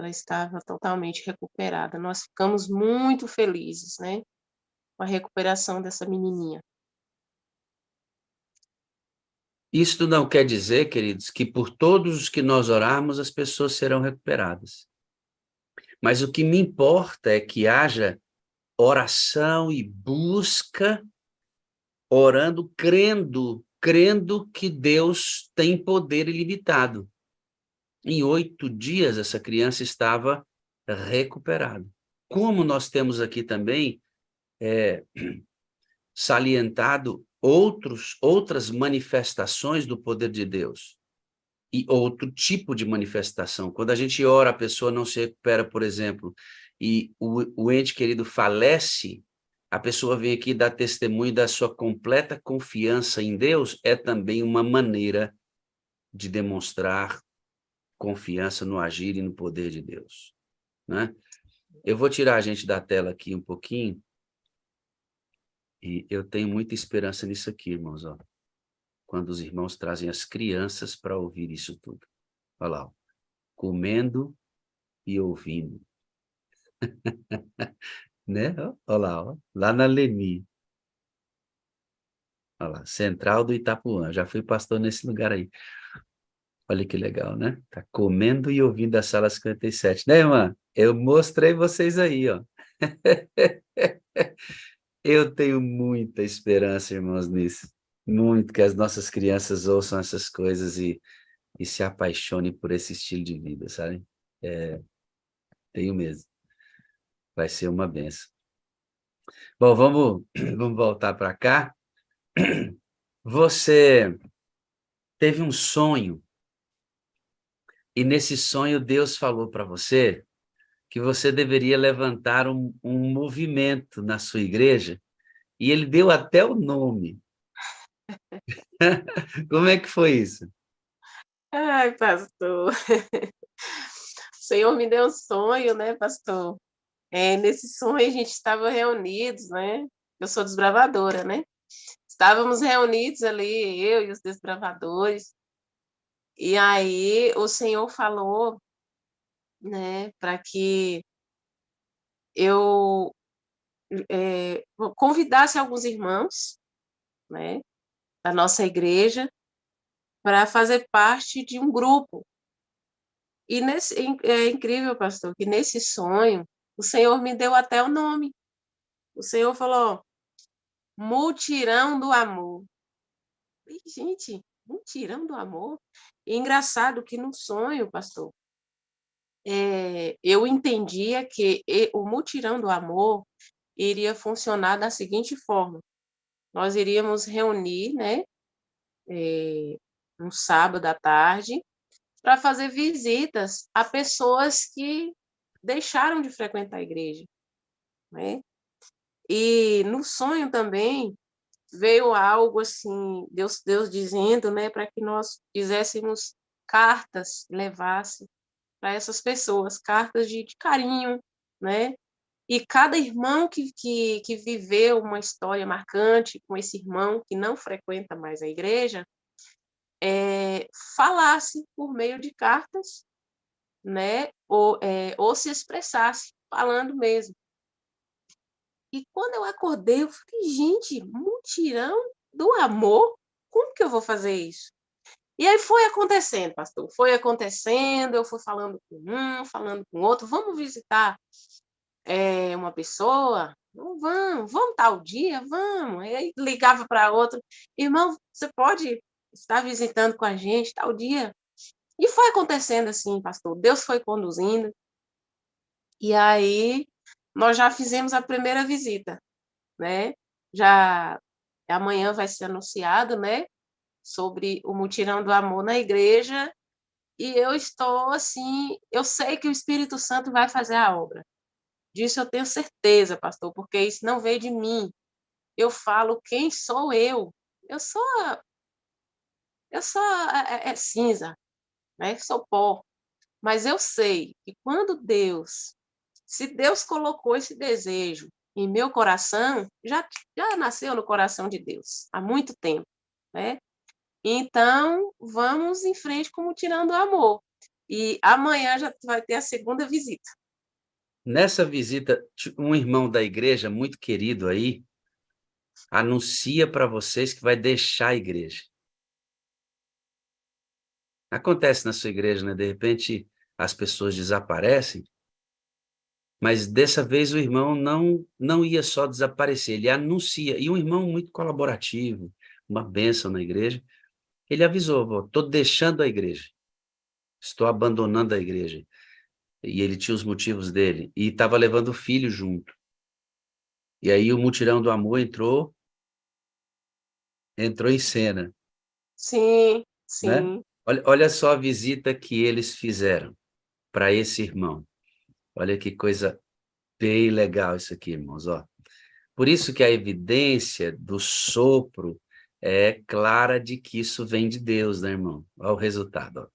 estava totalmente recuperada. Nós ficamos muito felizes, né, com a recuperação dessa menininha. Isto não quer dizer, queridos, que por todos os que nós orarmos as pessoas serão recuperadas. Mas o que me importa é que haja oração e busca, orando, crendo que Deus tem poder ilimitado. Em 8 dias, essa criança estava recuperada. Como nós temos aqui também salientado outras manifestações do poder de Deus e outro tipo de manifestação. Quando a gente ora, a pessoa não se recupera, por exemplo, e o ente querido falece, a pessoa vem aqui dar testemunho da sua completa confiança em Deus, é também uma maneira de demonstrar confiança no agir e no poder de Deus, né? Eu vou tirar a gente da tela aqui um pouquinho, e eu tenho muita esperança nisso aqui, irmãos, ó. Quando os irmãos trazem as crianças para ouvir isso tudo. Olha lá, ó. Comendo e ouvindo. Né? Olha lá, ó. Lá na Leni. Olha lá, Central do Itapuã. Já fui pastor nesse lugar aí. Olha que legal, né? Tá comendo e ouvindo a sala 57. Né, irmã? Eu mostrei vocês aí, ó. Eu tenho muita esperança, irmãos, nisso. Muito que as nossas crianças ouçam essas coisas e se apaixonem por esse estilo de vida, sabe? Tenho mesmo. Vai ser uma benção. Bom, vamos voltar para cá. Você teve um sonho e nesse sonho Deus falou para você que você deveria levantar um movimento na sua igreja e ele deu até o nome. Como é que foi isso? Ai, pastor. O Senhor me deu um sonho, né, pastor? Nesse sonho a gente estava reunidos, né? Eu sou desbravadora, né? Estávamos reunidos ali, eu e os desbravadores, e aí o Senhor falou, né, para que eu convidasse alguns irmãos, né, da nossa igreja, para fazer parte de um grupo. E é incrível, pastor, que nesse sonho, o Senhor me deu até o nome. O Senhor falou, Mutirão do Amor. E, gente, Mutirão do Amor? E engraçado que no sonho, pastor, eu entendia que o Mutirão do Amor iria funcionar da seguinte forma. Nós iríamos reunir, né, um sábado à tarde, para fazer visitas a pessoas que deixaram de frequentar a igreja, né? E no sonho também veio algo assim, Deus dizendo, né, para que nós fizéssemos cartas, levasse para essas pessoas, cartas de carinho, né? E cada irmão que viveu uma história marcante com esse irmão que não frequenta mais a igreja, falasse por meio de cartas, né? Ou se expressasse, falando mesmo. E quando eu acordei, eu falei, gente, mutirão do amor? Como que eu vou fazer isso? E aí foi acontecendo, pastor, foi acontecendo, eu fui falando com um, falando com outro, vamos visitar uma pessoa? Não, vamos tal dia? Vamos. E aí ligava para outro, irmão, você pode estar visitando com a gente tal dia? E foi acontecendo assim, pastor, Deus foi conduzindo, e aí nós já fizemos a primeira visita, né? Já amanhã vai ser anunciado, né, sobre o mutirão do amor na igreja, e eu estou assim, eu sei que o Espírito Santo vai fazer a obra. Disso eu tenho certeza, pastor, porque isso não veio de mim. Eu falo quem sou eu. Eu sou cinza, né? Sou pó. Mas eu sei que quando se Deus colocou esse desejo em meu coração, já nasceu no coração de Deus há muito tempo, né? Então, vamos em frente como tirando o amor. E amanhã já vai ter a segunda visita. Nessa visita, um irmão da igreja muito querido aí anuncia para vocês que vai deixar a igreja. Acontece na sua igreja, né? De repente, as pessoas desaparecem, mas dessa vez o irmão não ia só desaparecer, ele anuncia. E um irmão muito colaborativo, uma bênção na igreja, ele avisou, estou deixando a igreja, estou abandonando a igreja. E ele tinha os motivos dele, e estava levando o filho junto. E aí o mutirão do amor entrou em cena, Sim, né? sim. Olha só a visita que eles fizeram para esse irmão. Olha que coisa bem legal isso aqui, irmãos, ó. Por isso que a evidência do sopro é clara de que isso vem de Deus, né, irmão? Olha o resultado, ó.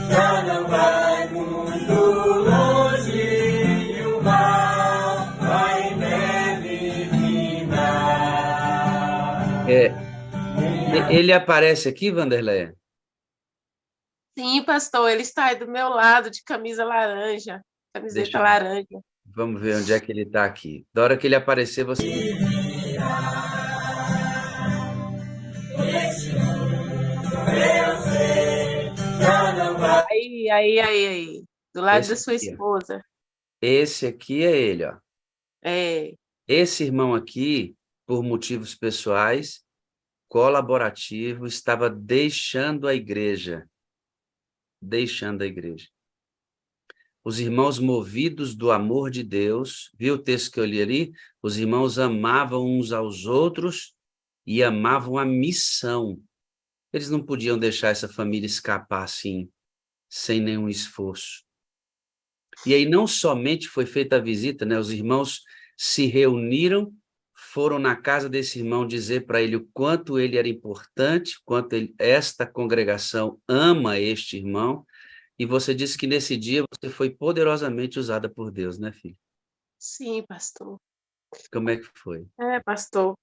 Já não vai muito longe e o mal vai em breve finar. Ele aparece aqui, Vanderlei? Sim, pastor, ele está aí do meu lado de camisa laranja, camiseta laranja. Vamos ver onde é que ele está aqui. Da hora que ele aparecer, você... Aí. Do lado da sua aqui, esposa. Esse aqui é ele, ó. É. Esse irmão aqui, por motivos pessoais, colaborativo, estava deixando a igreja. Deixando a igreja. Os irmãos movidos do amor de Deus, viu o texto que eu li ali? Os irmãos amavam uns aos outros e amavam a missão. Eles não podiam deixar essa família escapar assim, sem nenhum esforço. E aí não somente foi feita a visita, né? Os irmãos se reuniram, foram na casa desse irmão dizer para ele o quanto ele era importante, esta congregação ama este irmão, e você disse que nesse dia você foi poderosamente usada por Deus, né, filho? Sim, pastor. Como é que foi? Pastor,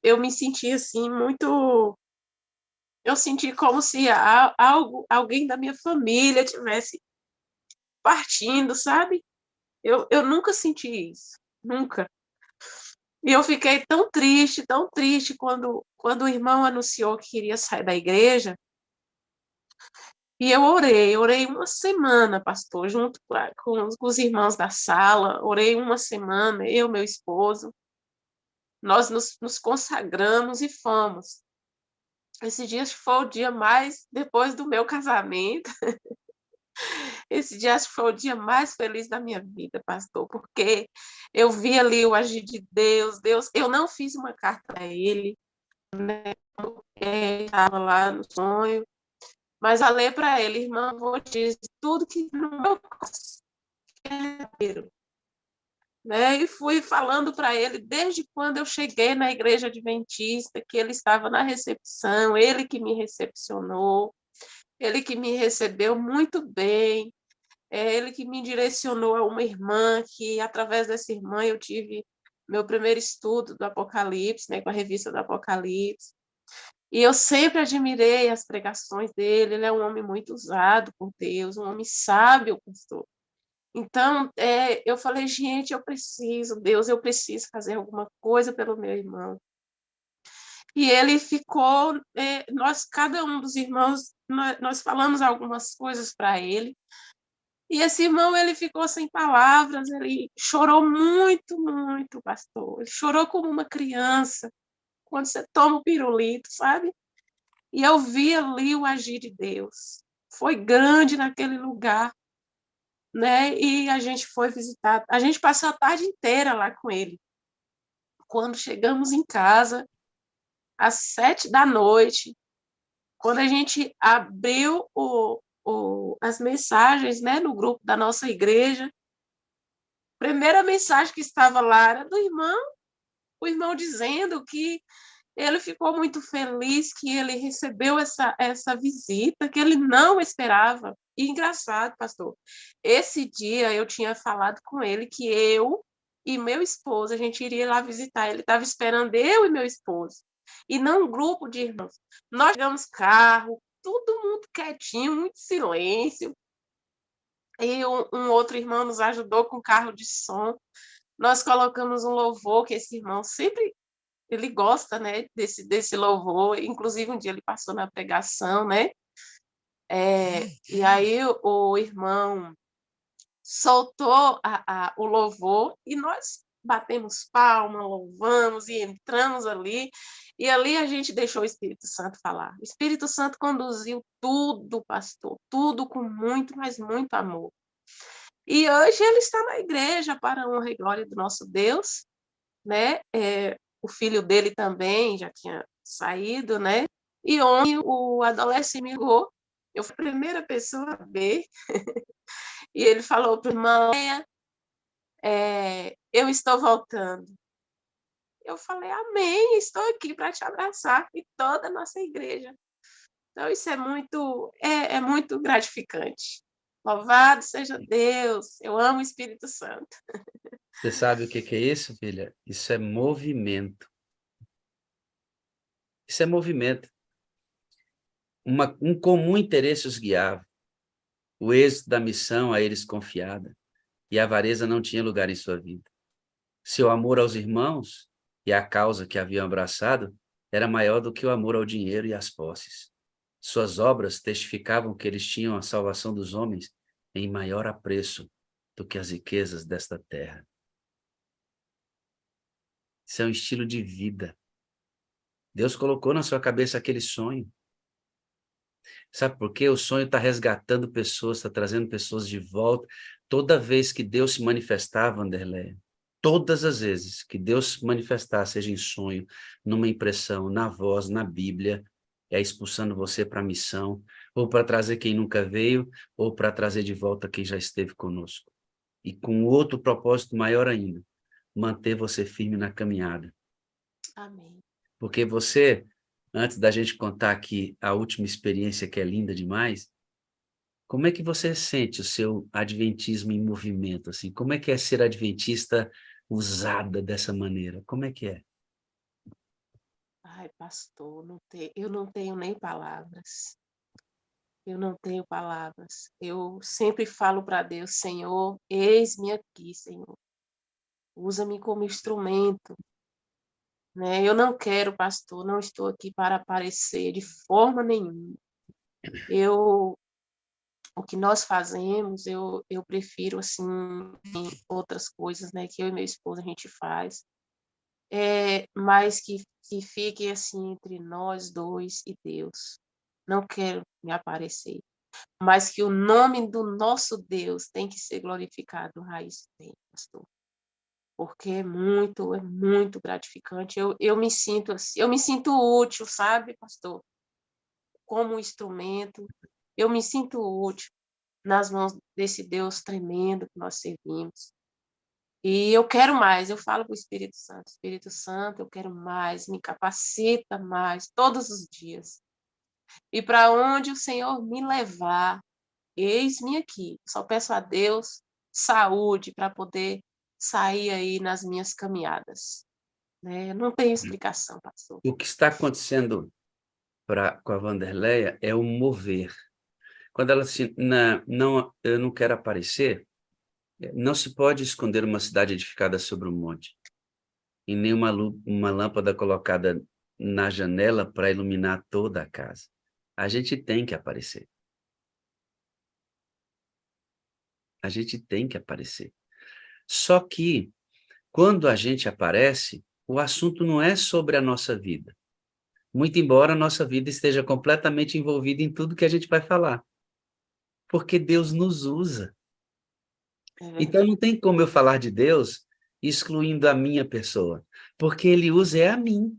eu me senti assim muito. Eu senti como se alguém da minha família tivesse partindo, sabe? Eu nunca senti isso, nunca. E eu fiquei tão triste quando o irmão anunciou que iria sair da igreja. E eu orei uma semana, pastor, junto com os irmãos da sala, orei uma semana, eu, meu esposo, nós nos consagramos e fomos. Esse dia acho que foi o dia mais, depois do meu casamento, esse dia acho que foi o dia mais feliz da minha vida, pastor, porque eu vi ali o agir de Deus, eu não fiz uma carta a ele, estava lá no sonho, mas falei para ele, irmão, vou dizer tudo que no meu coração é verdadeiro, né? E fui falando para ele desde quando eu cheguei na igreja adventista, que ele estava na recepção, ele que me recepcionou, ele que me recebeu muito bem, ele que me direcionou a uma irmã, que através dessa irmã eu tive meu primeiro estudo do Apocalipse, né, com a revista do Apocalipse. E eu sempre admirei as pregações dele, ele é um homem muito usado por Deus, um homem sábio, pastor. Então, eu falei, gente, Deus, eu preciso fazer alguma coisa pelo meu irmão. E ele ficou, cada um dos irmãos, nós falamos algumas coisas para ele, e esse irmão, ele ficou sem palavras, ele chorou muito, muito, pastor. Ele chorou como uma criança, quando você toma o pirulito, sabe? E eu vi ali o agir de Deus. Foi grande naquele lugar, né? E a gente foi visitar, a gente passou a tarde inteira lá com ele. Quando chegamos em casa, às 7 da noite, quando a gente abriu as mensagens, né, no grupo da nossa igreja, a primeira mensagem que estava lá era do irmão, o irmão dizendo que ele ficou muito feliz que ele recebeu essa visita, que ele não esperava. E engraçado, pastor, esse dia eu tinha falado com ele que eu e meu esposo, a gente iria lá visitar. Ele estava esperando eu e meu esposo, e não um grupo de irmãos. Nós pegamos carro, todo mundo quietinho, muito silêncio. E um outro irmão nos ajudou com carro de som. Nós colocamos um louvor que esse irmão sempre ele gosta, né, desse louvor. Inclusive um dia ele passou na pregação, né? E aí o irmão soltou o louvor e nós batemos palma, louvamos e entramos ali. E ali a gente deixou o Espírito Santo falar. O Espírito Santo conduziu tudo, pastor, tudo com muito, mas muito amor. E hoje ele está na igreja para a honra e glória do nosso Deus, né? O filho dele também já tinha saído, né? E ontem o adolescente me ligou, eu fui a primeira pessoa a ver, e ele falou para a irmã, eu estou voltando. Eu falei, amém, estou aqui para te abraçar, e toda a nossa igreja. Então, isso é muito gratificante. Louvado seja Deus, eu amo o Espírito Santo. Você sabe o que é isso, filha? Isso é movimento. Isso é movimento. Um comum interesse os guiava. O êxito da missão a eles confiada. E a avareza não tinha lugar em sua vida. Seu amor aos irmãos e à causa que haviam abraçado era maior do que o amor ao dinheiro e às posses. Suas obras testificavam que eles tinham a salvação dos homens em maior apreço do que as riquezas desta terra. Isso é um estilo de vida. Deus colocou na sua cabeça aquele sonho. Sabe por quê? O sonho está resgatando pessoas, está trazendo pessoas de volta. Toda vez que Deus se manifestar, Wanderleia, todas as vezes que Deus se manifestar, seja em sonho, numa impressão, na voz, na Bíblia, é expulsando você para a missão, ou para trazer quem nunca veio, ou para trazer de volta quem já esteve conosco. E com outro propósito maior ainda, manter você firme na caminhada, Amém. Porque você, antes da gente contar aqui a última experiência que é linda demais, como é que você sente o seu adventismo em movimento, assim? Como é que é ser adventista usada dessa maneira? Como é que é? Ai, pastor, eu não tenho nem palavras. Eu não tenho palavras. Eu sempre falo para Deus, Senhor, eis-me aqui, Senhor. Usa-me como instrumento, né? Eu não quero, pastor, não estou aqui para aparecer de forma nenhuma. O que nós fazemos, eu prefiro, assim, em outras coisas, né, que eu e meu esposo a gente faz, mas que fique, assim, entre nós dois e Deus. Não quero me aparecer, mas que o nome do nosso Deus tem que ser glorificado, Raiz, tem, pastor. Porque é muito gratificante. Eu me sinto assim, eu me sinto útil, sabe, pastor? Como um instrumento, eu me sinto útil nas mãos desse Deus tremendo que nós servimos. E eu quero mais, eu falo para o Espírito Santo, eu quero mais, me capacita mais, todos os dias. E para onde o Senhor me levar, eis-me aqui. Só peço a Deus saúde para poder sair aí nas minhas caminhadas. Né? Não tem explicação, pastor. O que está acontecendo com a Wanderleia é o mover. Quando ela se não, eu não quero aparecer, não se pode esconder uma cidade edificada sobre um monte, e nem uma lâmpada colocada na janela para iluminar toda a casa. A gente tem que aparecer. A gente tem que aparecer. Só que, quando a gente aparece, o assunto não é sobre a nossa vida. Muito embora a nossa vida esteja completamente envolvida em tudo que a gente vai falar. Porque Deus nos usa. É Então, verdade. não tem como eu falar de Deus excluindo a minha pessoa. Porque Ele usa é a mim.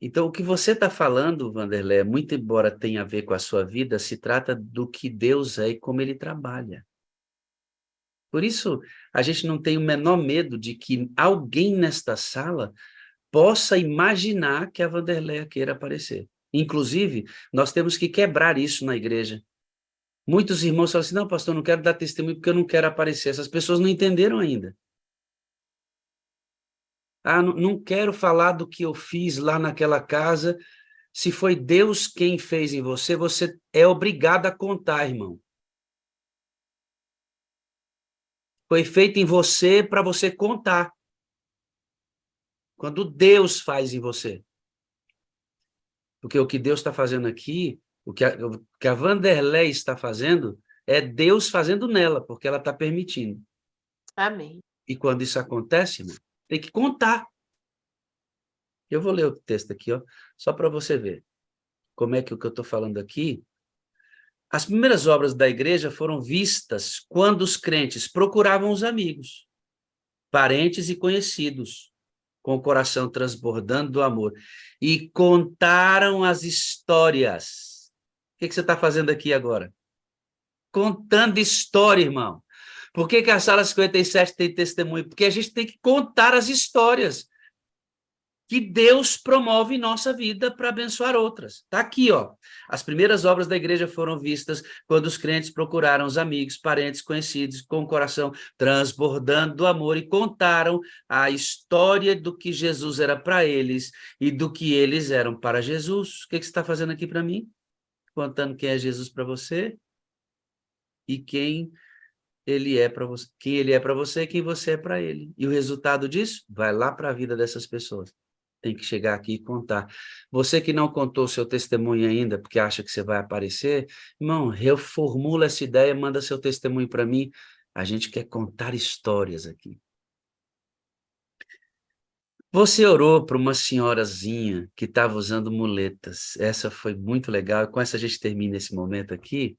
Então, o que você está falando, Wanderlé, muito embora tenha a ver com a sua vida, se trata do que Deus é e como Ele trabalha. Por isso, a gente não tem o menor medo de que alguém nesta sala possa imaginar que a Wanderleia queira aparecer. Inclusive, nós temos que quebrar isso na igreja. Muitos irmãos falam assim, não, pastor, eu não quero dar testemunho porque eu não quero aparecer. Essas pessoas não entenderam ainda. Ah, não quero falar do que eu fiz lá naquela casa. Se foi Deus quem fez em você, você é obrigado a contar, irmão. Foi feito em você para você contar. Quando Deus faz em você. Porque o que Deus está fazendo aqui, o que a Wanderlei está fazendo, é Deus fazendo nela, porque ela está permitindo. Amém. E quando isso acontece, irmão, tem que contar. Eu vou ler o texto aqui, ó, só para você ver como é que o que eu estou falando aqui. As primeiras obras da igreja foram vistas quando os crentes procuravam os amigos, parentes e conhecidos, com o coração transbordando do amor, e contaram as histórias. O que você está fazendo aqui agora? Contando história, irmão. Por que a Sala 57 tem testemunho? Porque a gente tem que contar as histórias que Deus promove em nossa vida para abençoar outras. Está aqui, ó. As primeiras obras da igreja foram vistas quando os crentes procuraram os amigos, parentes, conhecidos, com o coração transbordando do amor e contaram a história do que Jesus era para eles e do que eles eram para Jesus. O que você está fazendo aqui para mim? Contando quem é Jesus para você e quem ele é para você, quem ele é para você e quem você é para ele. E o resultado disso vai lá para a vida dessas pessoas. Tem que chegar aqui e contar. Você que não contou seu testemunho ainda, porque acha que você vai aparecer, irmão, reformula essa ideia, manda seu testemunho para mim. A gente quer contar histórias aqui. Você orou para uma senhorazinha que estava usando muletas. Essa foi muito legal. Com essa a gente termina esse momento aqui.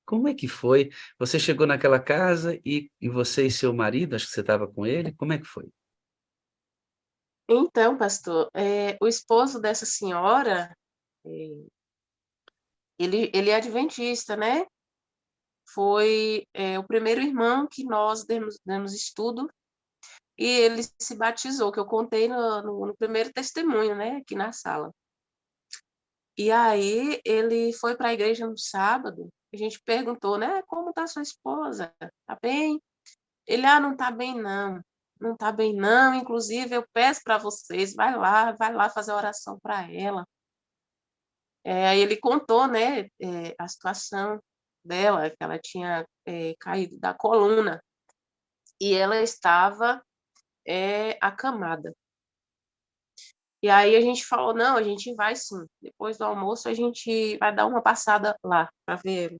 Como é que foi? Você chegou naquela casa e você e seu marido, acho que você estava com ele, como é que foi? Então, pastor, o esposo dessa senhora, eh, ele é adventista, né? Foi o primeiro irmão que nós demos estudo, e ele se batizou, que eu contei no primeiro testemunho, né, aqui na sala. E aí ele foi para a igreja no sábado, a gente perguntou, né, como está sua esposa? Tá bem? Ele, não está bem não, não está bem não, inclusive eu peço para vocês, vai lá fazer oração para ela. Aí ele contou, né, a situação dela, que ela tinha caído da coluna, e ela estava acamada. E aí a gente falou, não, a gente vai sim, depois do almoço a gente vai dar uma passada lá para ver ele.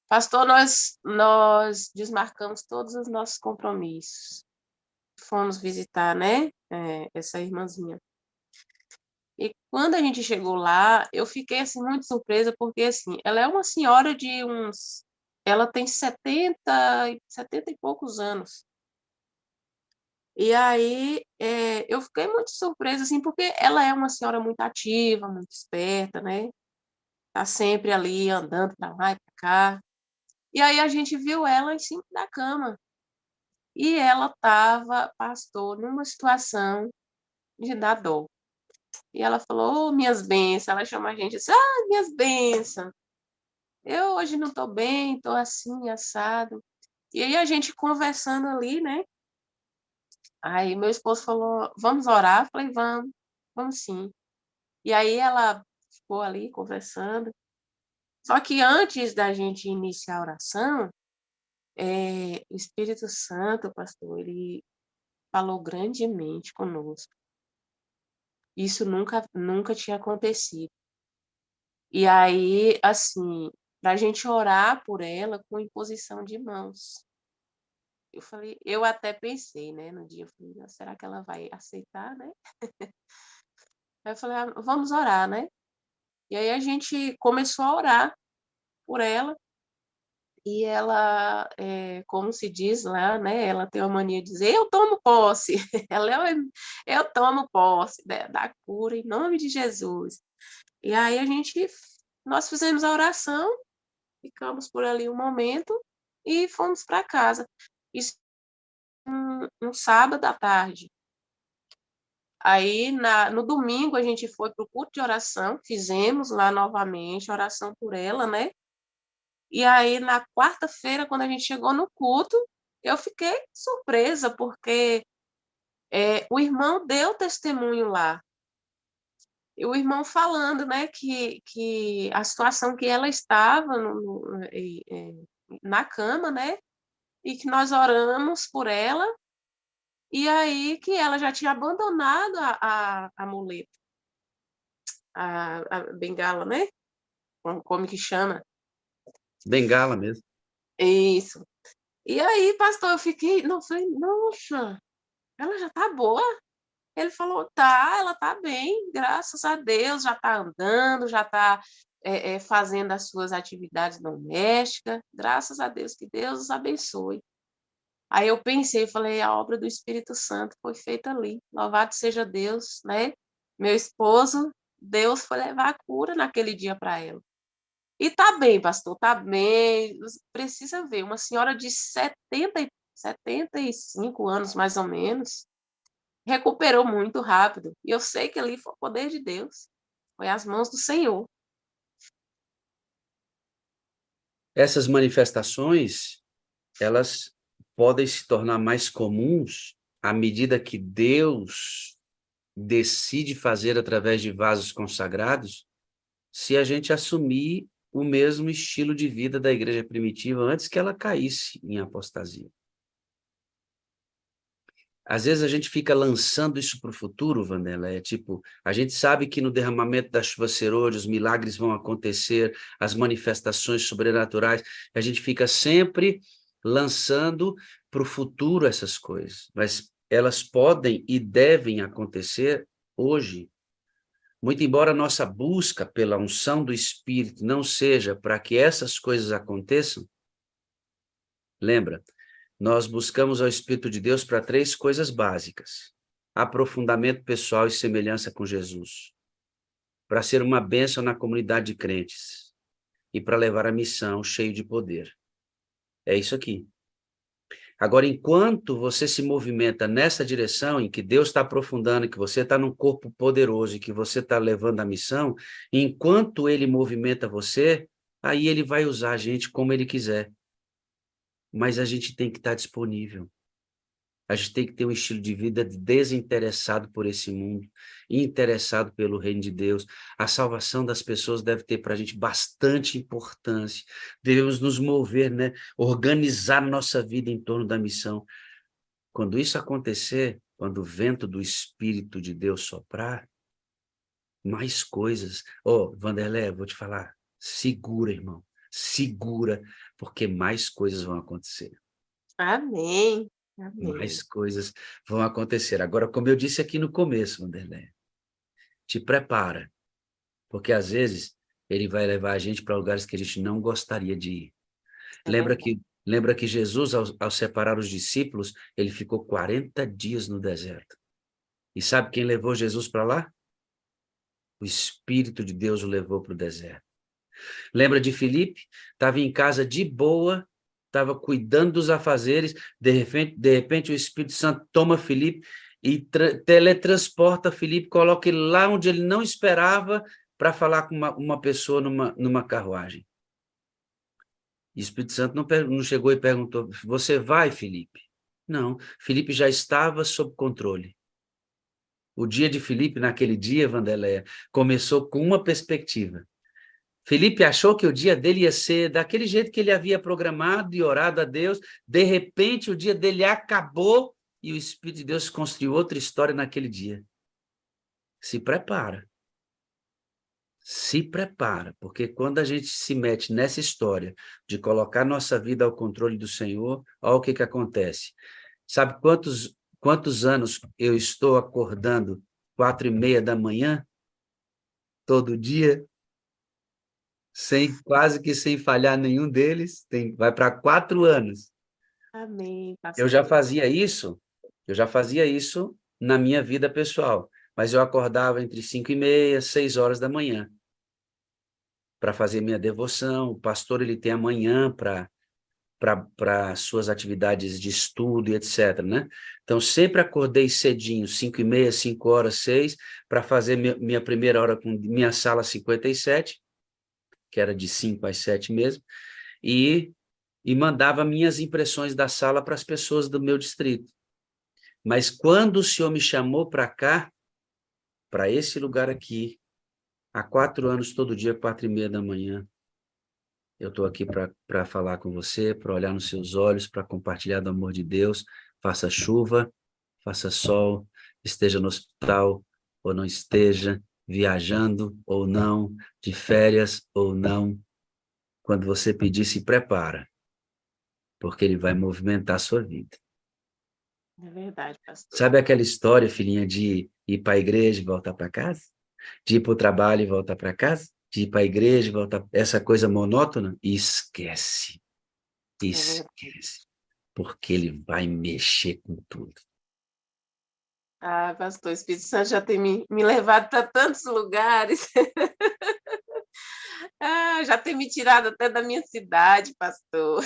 Pastor, nós desmarcamos todos os nossos compromissos. Fomos visitar, né, essa irmãzinha. E quando a gente chegou lá, eu fiquei, assim, muito surpresa, porque, assim, ela é uma senhora de uns... Ela tem 70 e poucos anos. E aí, eu fiquei muito surpresa, assim, porque ela é uma senhora muito ativa, muito esperta, né? Tá sempre ali andando para lá e para cá. E aí a gente viu ela em cima da cama. E ela estava, pastor, numa situação de dar dó. E ela falou, minhas bênçãos. Ela chama a gente assim, minhas bênçãos. Eu hoje não estou bem, estou assim, assado. E aí a gente conversando ali, né? Aí meu esposo falou, vamos orar? Eu falei, vamos sim. E aí ela ficou ali conversando. Só que antes da gente iniciar a oração, o Espírito Santo, pastor, ele falou grandemente conosco. Isso nunca tinha acontecido. E aí, assim, para a gente orar por ela com imposição de mãos. Eu até pensei, né, no dia, eu falei, será que ela vai aceitar, né? Aí eu falei, vamos orar, né? E aí a gente começou a orar por ela, e ela, como se diz lá, né, ela tem a mania de dizer, eu tomo posse, eu tomo posse da cura em nome de Jesus. E aí nós fizemos a oração, ficamos por ali um momento e fomos para casa. Isso um sábado à tarde. Aí, no domingo, a gente foi para o culto de oração, fizemos lá novamente oração por ela, né? E aí, na quarta-feira, quando a gente chegou no culto, eu fiquei surpresa, porque o irmão deu testemunho lá. E o irmão falando, né, que a situação que ela estava na cama, né? E que nós oramos por ela, e aí que ela já tinha abandonado a muleta, a bengala, né? Como que chama? Bengala mesmo. Isso. E aí, pastor, eu fiquei, não, falei, nossa, ela já tá boa? Ele falou, tá, ela tá bem, graças a Deus, já tá andando, já tá fazendo as suas atividades domésticas, graças a Deus, que Deus os abençoe. Aí eu pensei, falei, a obra do Espírito Santo foi feita ali, louvado seja Deus, né? Meu esposo, Deus foi levar a cura naquele dia para ela. E tá bem, pastor, tá bem. Precisa ver, uma senhora de 75 anos, mais ou menos, recuperou muito rápido. E eu sei que ali foi o poder de Deus, foi as mãos do Senhor. Essas manifestações, elas podem se tornar mais comuns à medida que Deus decide fazer através de vasos consagrados, se a gente assumir o mesmo estilo de vida da igreja primitiva antes que ela caísse em apostasia. Às vezes a gente fica lançando isso para o futuro, Vanella, a gente sabe que no derramamento da chuva serôdia os milagres vão acontecer, as manifestações sobrenaturais, a gente fica sempre lançando para o futuro essas coisas, mas elas podem e devem acontecer hoje. Muito embora a nossa busca pela unção do Espírito não seja para que essas coisas aconteçam, lembra, nós buscamos ao Espírito de Deus para 3 coisas básicas: aprofundamento pessoal e semelhança com Jesus, para ser uma bênção na comunidade de crentes e para levar a missão cheio de poder. É isso aqui. Agora, enquanto você se movimenta nessa direção em que Deus está aprofundando, que você está num corpo poderoso e que você está levando a missão, enquanto ele movimenta você, aí ele vai usar a gente como ele quiser. Mas a gente tem que estar disponível. A gente tem que ter um estilo de vida desinteressado por esse mundo, interessado pelo reino de Deus. A salvação das pessoas deve ter para a gente bastante importância. Devemos nos mover, né? Organizar nossa vida em torno da missão. Quando isso acontecer, quando o vento do Espírito de Deus soprar, mais coisas. Vanderlei, vou te falar, segura, irmão, segura, porque mais coisas vão acontecer. Amém. Amém. Mais coisas vão acontecer. Agora, como eu disse aqui no começo, Vanderlei, te prepara, porque às vezes ele vai levar a gente para lugares que a gente não gostaria de ir. Lembra que Jesus, ao separar os discípulos, ele ficou 40 dias no deserto. E sabe quem levou Jesus para lá? O Espírito de Deus o levou para o deserto. Lembra de Filipe? Estava em casa de boa, estava cuidando dos afazeres, de repente o Espírito Santo toma Filipe e teletransporta Filipe, coloca ele lá onde ele não esperava para falar com uma pessoa numa carruagem. E o Espírito Santo não chegou e perguntou, você vai, Filipe? Não, Filipe já estava sob controle. O dia de Filipe, naquele dia, Vanderleia, começou com uma perspectiva. Filipe achou que o dia dele ia ser daquele jeito que ele havia programado e orado a Deus. De repente, o dia dele acabou e o Espírito de Deus construiu outra história naquele dia. Se prepara. Se prepara, porque quando a gente se mete nessa história de colocar nossa vida ao controle do Senhor, olha o que acontece. Sabe quantos anos eu estou acordando 4:30 da manhã? Todo dia? Quase que sem falhar nenhum deles, vai para 4 anos. Amém, pastor. Eu já fazia isso na minha vida pessoal, mas eu acordava entre 5:30 e 6 horas da manhã para fazer minha devoção. O pastor ele tem a manhã para suas atividades de estudo e etc, né? Então, sempre acordei cedinho, 5:30, 5 horas, 6, para fazer minha primeira hora com minha sala 57, que era de 5 às 7 mesmo, e mandava minhas impressões da sala para as pessoas do meu distrito. Mas quando o Senhor me chamou para cá, para esse lugar aqui, há 4 anos, todo dia, 4:30 da manhã, eu estou aqui para falar com você, para olhar nos seus olhos, para compartilhar do amor de Deus, faça chuva, faça sol, esteja no hospital ou não esteja, viajando ou não, de férias ou não. Quando você pedir, se prepara, porque ele vai movimentar a sua vida. É verdade, pastor. Sabe aquela história, filhinha, de ir para a igreja e voltar para casa? De ir para o trabalho e voltar para casa? De ir para a igreja e voltar... Essa coisa monótona? Esquece. Esquece. Porque ele vai mexer com tudo. Ah, pastor, o Espírito Santo já tem me levado para tantos lugares. Já tem me tirado até da minha cidade, pastor.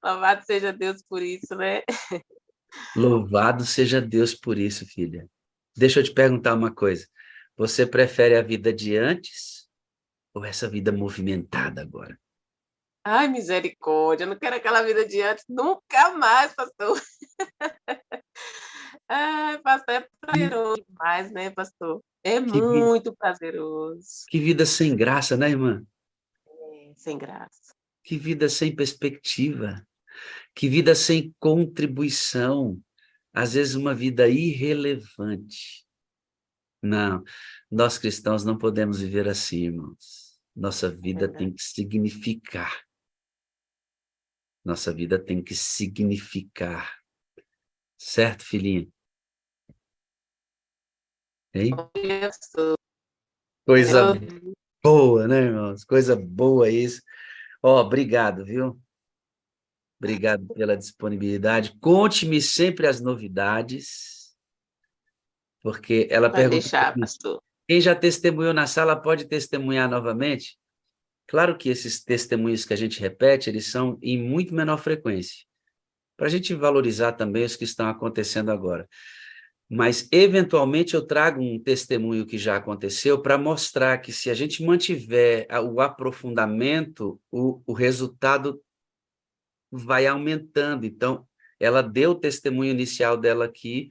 Louvado seja Deus por isso, né? Louvado seja Deus por isso, filha. Deixa eu te perguntar uma coisa. Você prefere a vida de antes ou essa vida movimentada agora? Ai, misericórdia, eu não quero aquela vida de antes nunca mais, pastor. Ai, pastor, é prazeroso demais, né, pastor? É muito prazeroso. Que vida sem graça, né, irmã? Sem graça. Que vida sem perspectiva. Que vida sem contribuição. Às vezes uma vida irrelevante. Não, nós cristãos não podemos viver assim, irmãos. Nossa vida tem que significar. Nossa vida tem que significar. Certo, filhinha? Hein? Coisa boa, né, irmãos? Coisa boa isso. Obrigado, viu? Obrigado pela disponibilidade. Conte-me sempre as novidades, porque ela Pode perguntou, deixar, pastor. quem já testemunhou na sala pode testemunhar novamente? Claro que esses testemunhos que a gente repete, eles são em muito menor frequência, para a gente valorizar também os que estão acontecendo agora. Mas, eventualmente, eu trago um testemunho que já aconteceu para mostrar que, se a gente mantiver o aprofundamento, o resultado vai aumentando. Então, ela deu o testemunho inicial dela aqui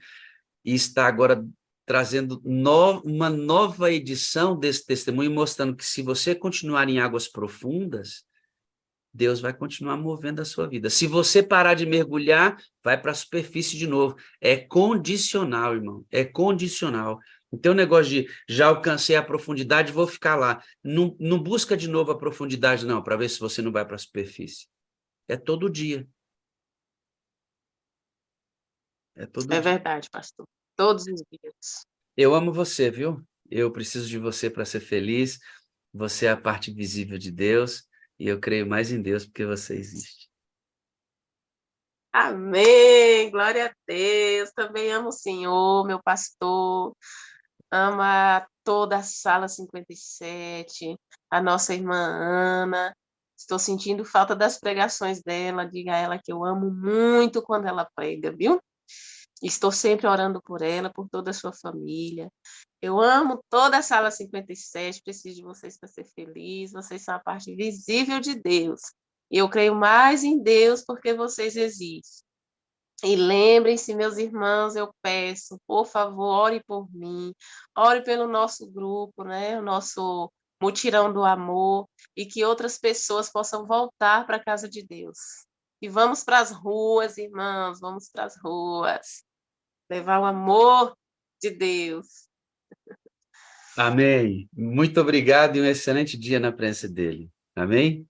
e está agora trazendo uma nova edição desse testemunho, mostrando que, se você continuar em águas profundas, Deus vai continuar movendo a sua vida. Se você parar de mergulhar, vai para a superfície de novo. É condicional, irmão. É condicional. Não tem um negócio de já alcancei a profundidade, vou ficar lá. Não, não busca de novo a profundidade, não, para ver se você não vai para a superfície. É todo dia. É todo É dia. verdade, pastor. Todos os dias. Eu amo você, viu? Eu preciso de você para ser feliz. Você é a parte visível de Deus. E eu creio mais em Deus porque você existe. Amém. Glória a Deus. Também amo o Senhor, meu pastor. Ama toda a sala 57, a nossa irmã Ana. Estou sentindo falta das pregações dela. Diga a ela que eu amo muito quando ela prega, viu? Estou sempre orando por ela, por toda a sua família. Eu amo toda a sala 57, preciso de vocês para ser feliz. Vocês são a parte visível de Deus. E eu creio mais em Deus porque vocês existem. E lembrem-se, meus irmãos, eu peço, por favor, ore por mim, ore pelo nosso grupo, né? O nosso mutirão do amor, e que outras pessoas possam voltar para a casa de Deus. E vamos para as ruas, irmãos, vamos para as ruas, levar o amor de Deus. Amém. Muito obrigado e um excelente dia na presença dele. Amém?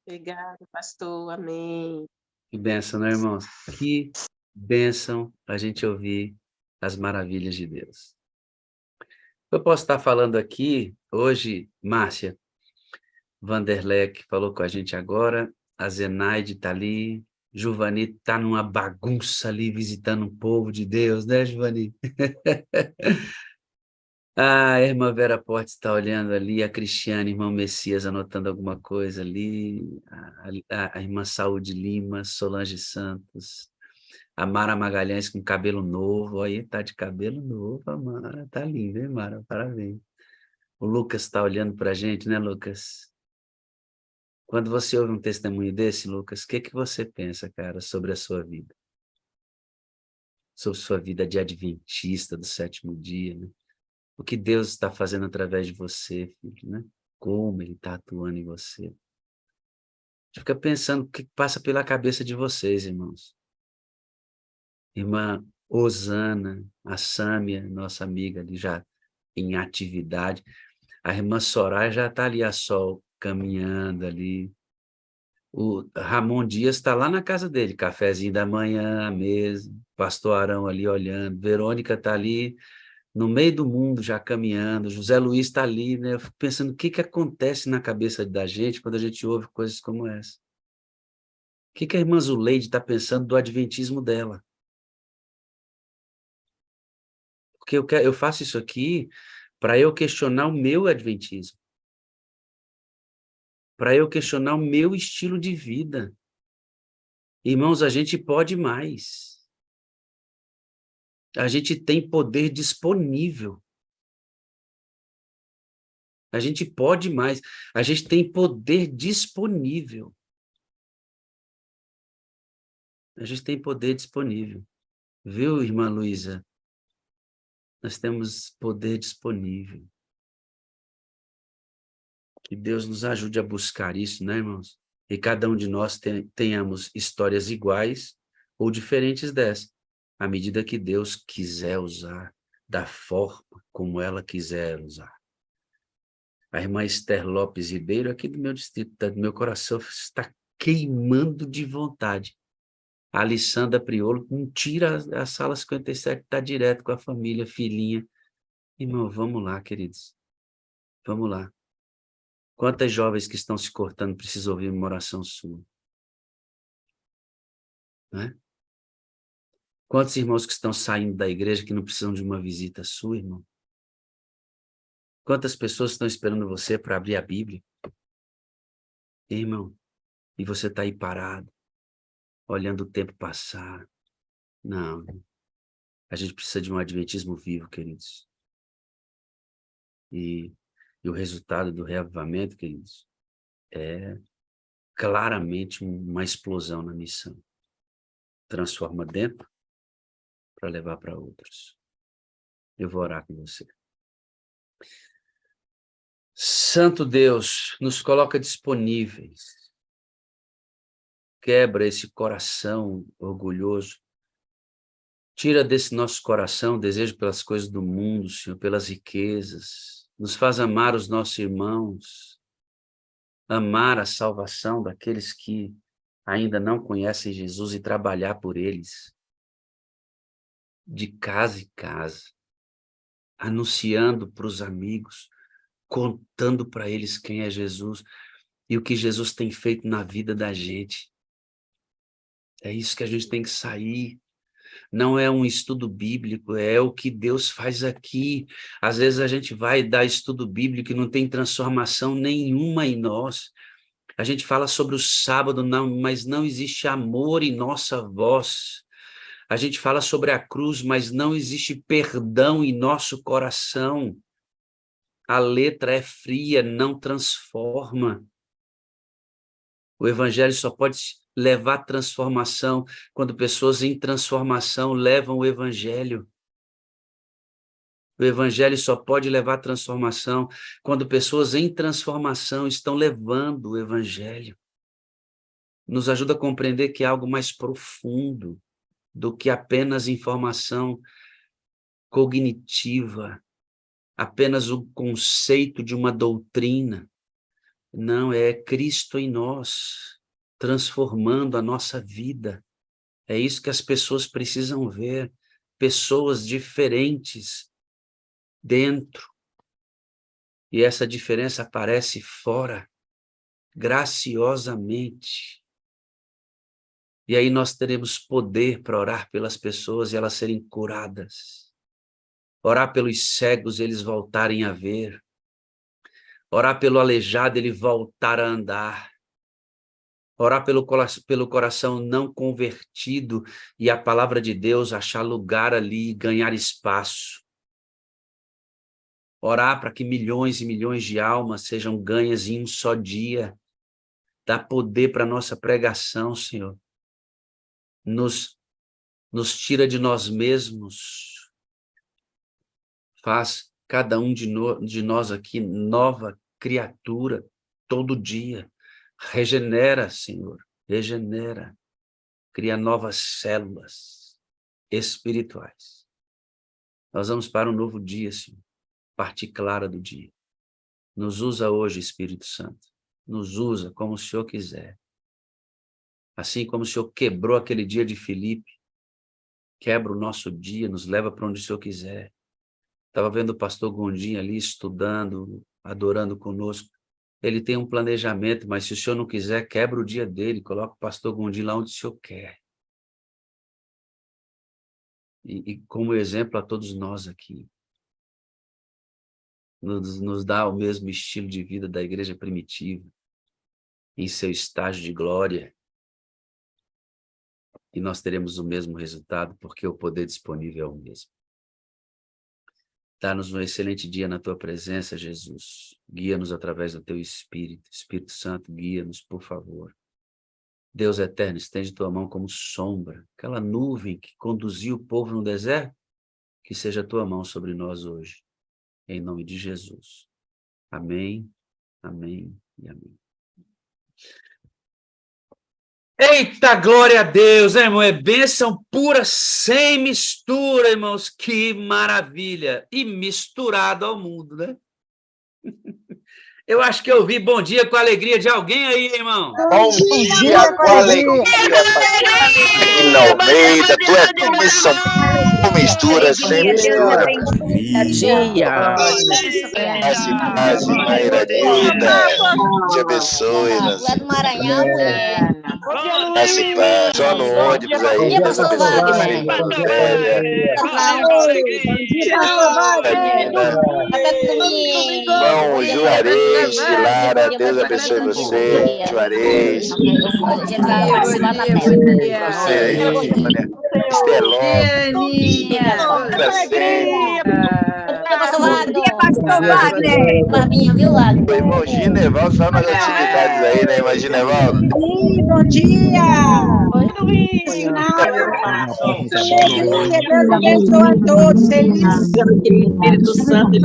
Obrigada, pastor. Amém. Que bênção, né, irmãos? Que bênção a gente ouvir as maravilhas de Deus. Eu posso estar falando aqui hoje, Márcia Vanderleck falou com a gente agora, a Zenaide está ali, Giovani está numa bagunça ali, visitando um povo de Deus, né, Giovani? A irmã Vera Portes está olhando ali, a Cristiane, irmão Messias, anotando alguma coisa ali, a irmã Saúde Lima, Solange Santos, a Mara Magalhães com cabelo novo, aí tá de cabelo novo, a Mara, tá linda, hein, Mara? Parabéns. O Lucas está olhando para a gente, né, Lucas? Quando você ouve um testemunho desse, Lucas, o que que você pensa, cara, sobre a sua vida? Sobre sua vida de adventista do sétimo dia, né? O que Deus está fazendo através de você, filho, né? Como Ele está atuando em você. Fica pensando o que passa pela cabeça de vocês, irmãos. Irmã Osana, a Sâmia, nossa amiga ali já em atividade. A irmã Soraya já está ali a sol, caminhando ali. O Ramon Dias está lá na casa dele, cafezinho da manhã, mesa, pastor Arão ali olhando. Verônica está ali no meio do mundo já caminhando, José Luiz está ali, né? Eu fico pensando o que que acontece na cabeça da gente quando a gente ouve coisas como essa. O que que a irmã Zuleide está pensando do adventismo dela? Porque eu faço isso aqui para eu questionar o meu adventismo, para eu questionar o meu estilo de vida. Irmãos, a gente pode mais. A gente tem poder disponível. A gente pode mais. A gente tem poder disponível. A gente tem poder disponível. Viu, irmã Luísa? Nós temos poder disponível. Que Deus nos ajude a buscar isso, né, irmãos? E cada um de nós tenhamos histórias iguais ou diferentes dessa, à medida que Deus quiser usar, da forma como ela quiser usar. A irmã Esther Lopes Ribeiro, aqui do meu distrito, do meu coração, está queimando de vontade. A Alessandra Priolo não tira a sala 57, está direto com a família, filhinha. Irmão, vamos lá, queridos. Vamos lá. Quantas jovens que estão se cortando precisam ouvir uma oração sua? Né? Quantos irmãos que estão saindo da igreja que não precisam de uma visita sua, irmão? Quantas pessoas estão esperando você para abrir a Bíblia? Irmão, e você está aí parado, olhando o tempo passar. Não. A gente precisa de um adventismo vivo, queridos. E o resultado do reavivamento, queridos, é claramente uma explosão na missão. Transforma dentro para levar para outros. Eu vou orar com você. Santo Deus, nos coloca disponíveis. Quebra esse coração orgulhoso. Tira desse nosso coração o desejo pelas coisas do mundo, Senhor, pelas riquezas. Nos faz amar os nossos irmãos. Amar a salvação daqueles que ainda não conhecem Jesus e trabalhar por eles. De casa em casa. Anunciando para os amigos. Contando para eles quem é Jesus e o que Jesus tem feito na vida da gente. É isso que a gente tem que sair. Não é um estudo bíblico, é o que Deus faz aqui. Às vezes a gente vai dar estudo bíblico e não tem transformação nenhuma em nós. A gente fala sobre o sábado, não, mas não existe amor em nossa voz. A gente fala sobre a cruz, mas não existe perdão em nosso coração. A letra é fria, não transforma. O evangelho só pode levar transformação quando pessoas em transformação levam o evangelho. O evangelho só pode levar transformação quando pessoas em transformação estão levando o evangelho. Nos ajuda a compreender que é algo mais profundo do que apenas informação cognitiva, apenas o conceito de uma doutrina. Não, é Cristo em nós, transformando a nossa vida. É isso que as pessoas precisam ver, pessoas diferentes dentro. E essa diferença aparece fora, graciosamente. E aí nós teremos poder para orar pelas pessoas e elas serem curadas. Orar pelos cegos, eles voltarem a ver. Orar pelo aleijado, ele voltar a andar. Orar pelo coração não convertido e a palavra de Deus achar lugar ali, ganhar espaço. Orar para que milhões e milhões de almas sejam ganhas em um só dia. Dá poder para a nossa pregação, Senhor. Nos tira de nós mesmos. Faz cada um de nós aqui nova criatura todo dia. Regenera, Senhor, regenera. Cria novas células espirituais. Nós vamos para um novo dia, Senhor. Parte clara do dia. Nos usa hoje, Espírito Santo. Nos usa como o Senhor quiser. Assim como o Senhor quebrou aquele dia de Filipe, quebra o nosso dia, nos leva para onde o Senhor quiser. Estava vendo o pastor Gondim ali estudando, adorando conosco. Ele tem um planejamento, mas se o senhor não quiser, quebra o dia dele, coloca o pastor Gondim lá onde o senhor quer. E como exemplo a todos nós aqui. Nos dá o mesmo estilo de vida da igreja primitiva, em seu estágio de glória. E nós teremos o mesmo resultado, porque o poder disponível é o mesmo. Dá-nos um excelente dia na tua presença, Jesus. Guia-nos através do teu Espírito. Espírito Santo, guia-nos, por favor. Deus eterno, estende tua mão como sombra. Aquela nuvem que conduziu o povo no deserto, que seja a tua mão sobre nós hoje. Em nome de Jesus. Amém, amém e amém. Eita, glória a Deus, irmão, é bênção pura, sem mistura, irmãos, que maravilha, e misturado ao mundo, né? Eu acho que eu ouvi bom dia com a alegria de alguém aí, irmão. Bom dia com alegria. Em Almeida, tu é tudo missão. Com mistura, sem mistura. Dia. Paz, Maíra linda. Te abençoe. Lá do Maranhão, Paz e paz. Só no ônibus aí. Deus abençoe. Bom irmão Juarez de Lara, Deus abençoe você, Juarez. Hoje ele vai participar da festa. Você aí, Esteló, Pastor Wagner. Barbinha, viu, Wagner? o irmão Ginevaldo, só nas atividades aí, né, irmão Ginevaldo? Sim, bom dia. Oi, Luiz. Deus abençoe a todos. Feliz. Espírito Santo,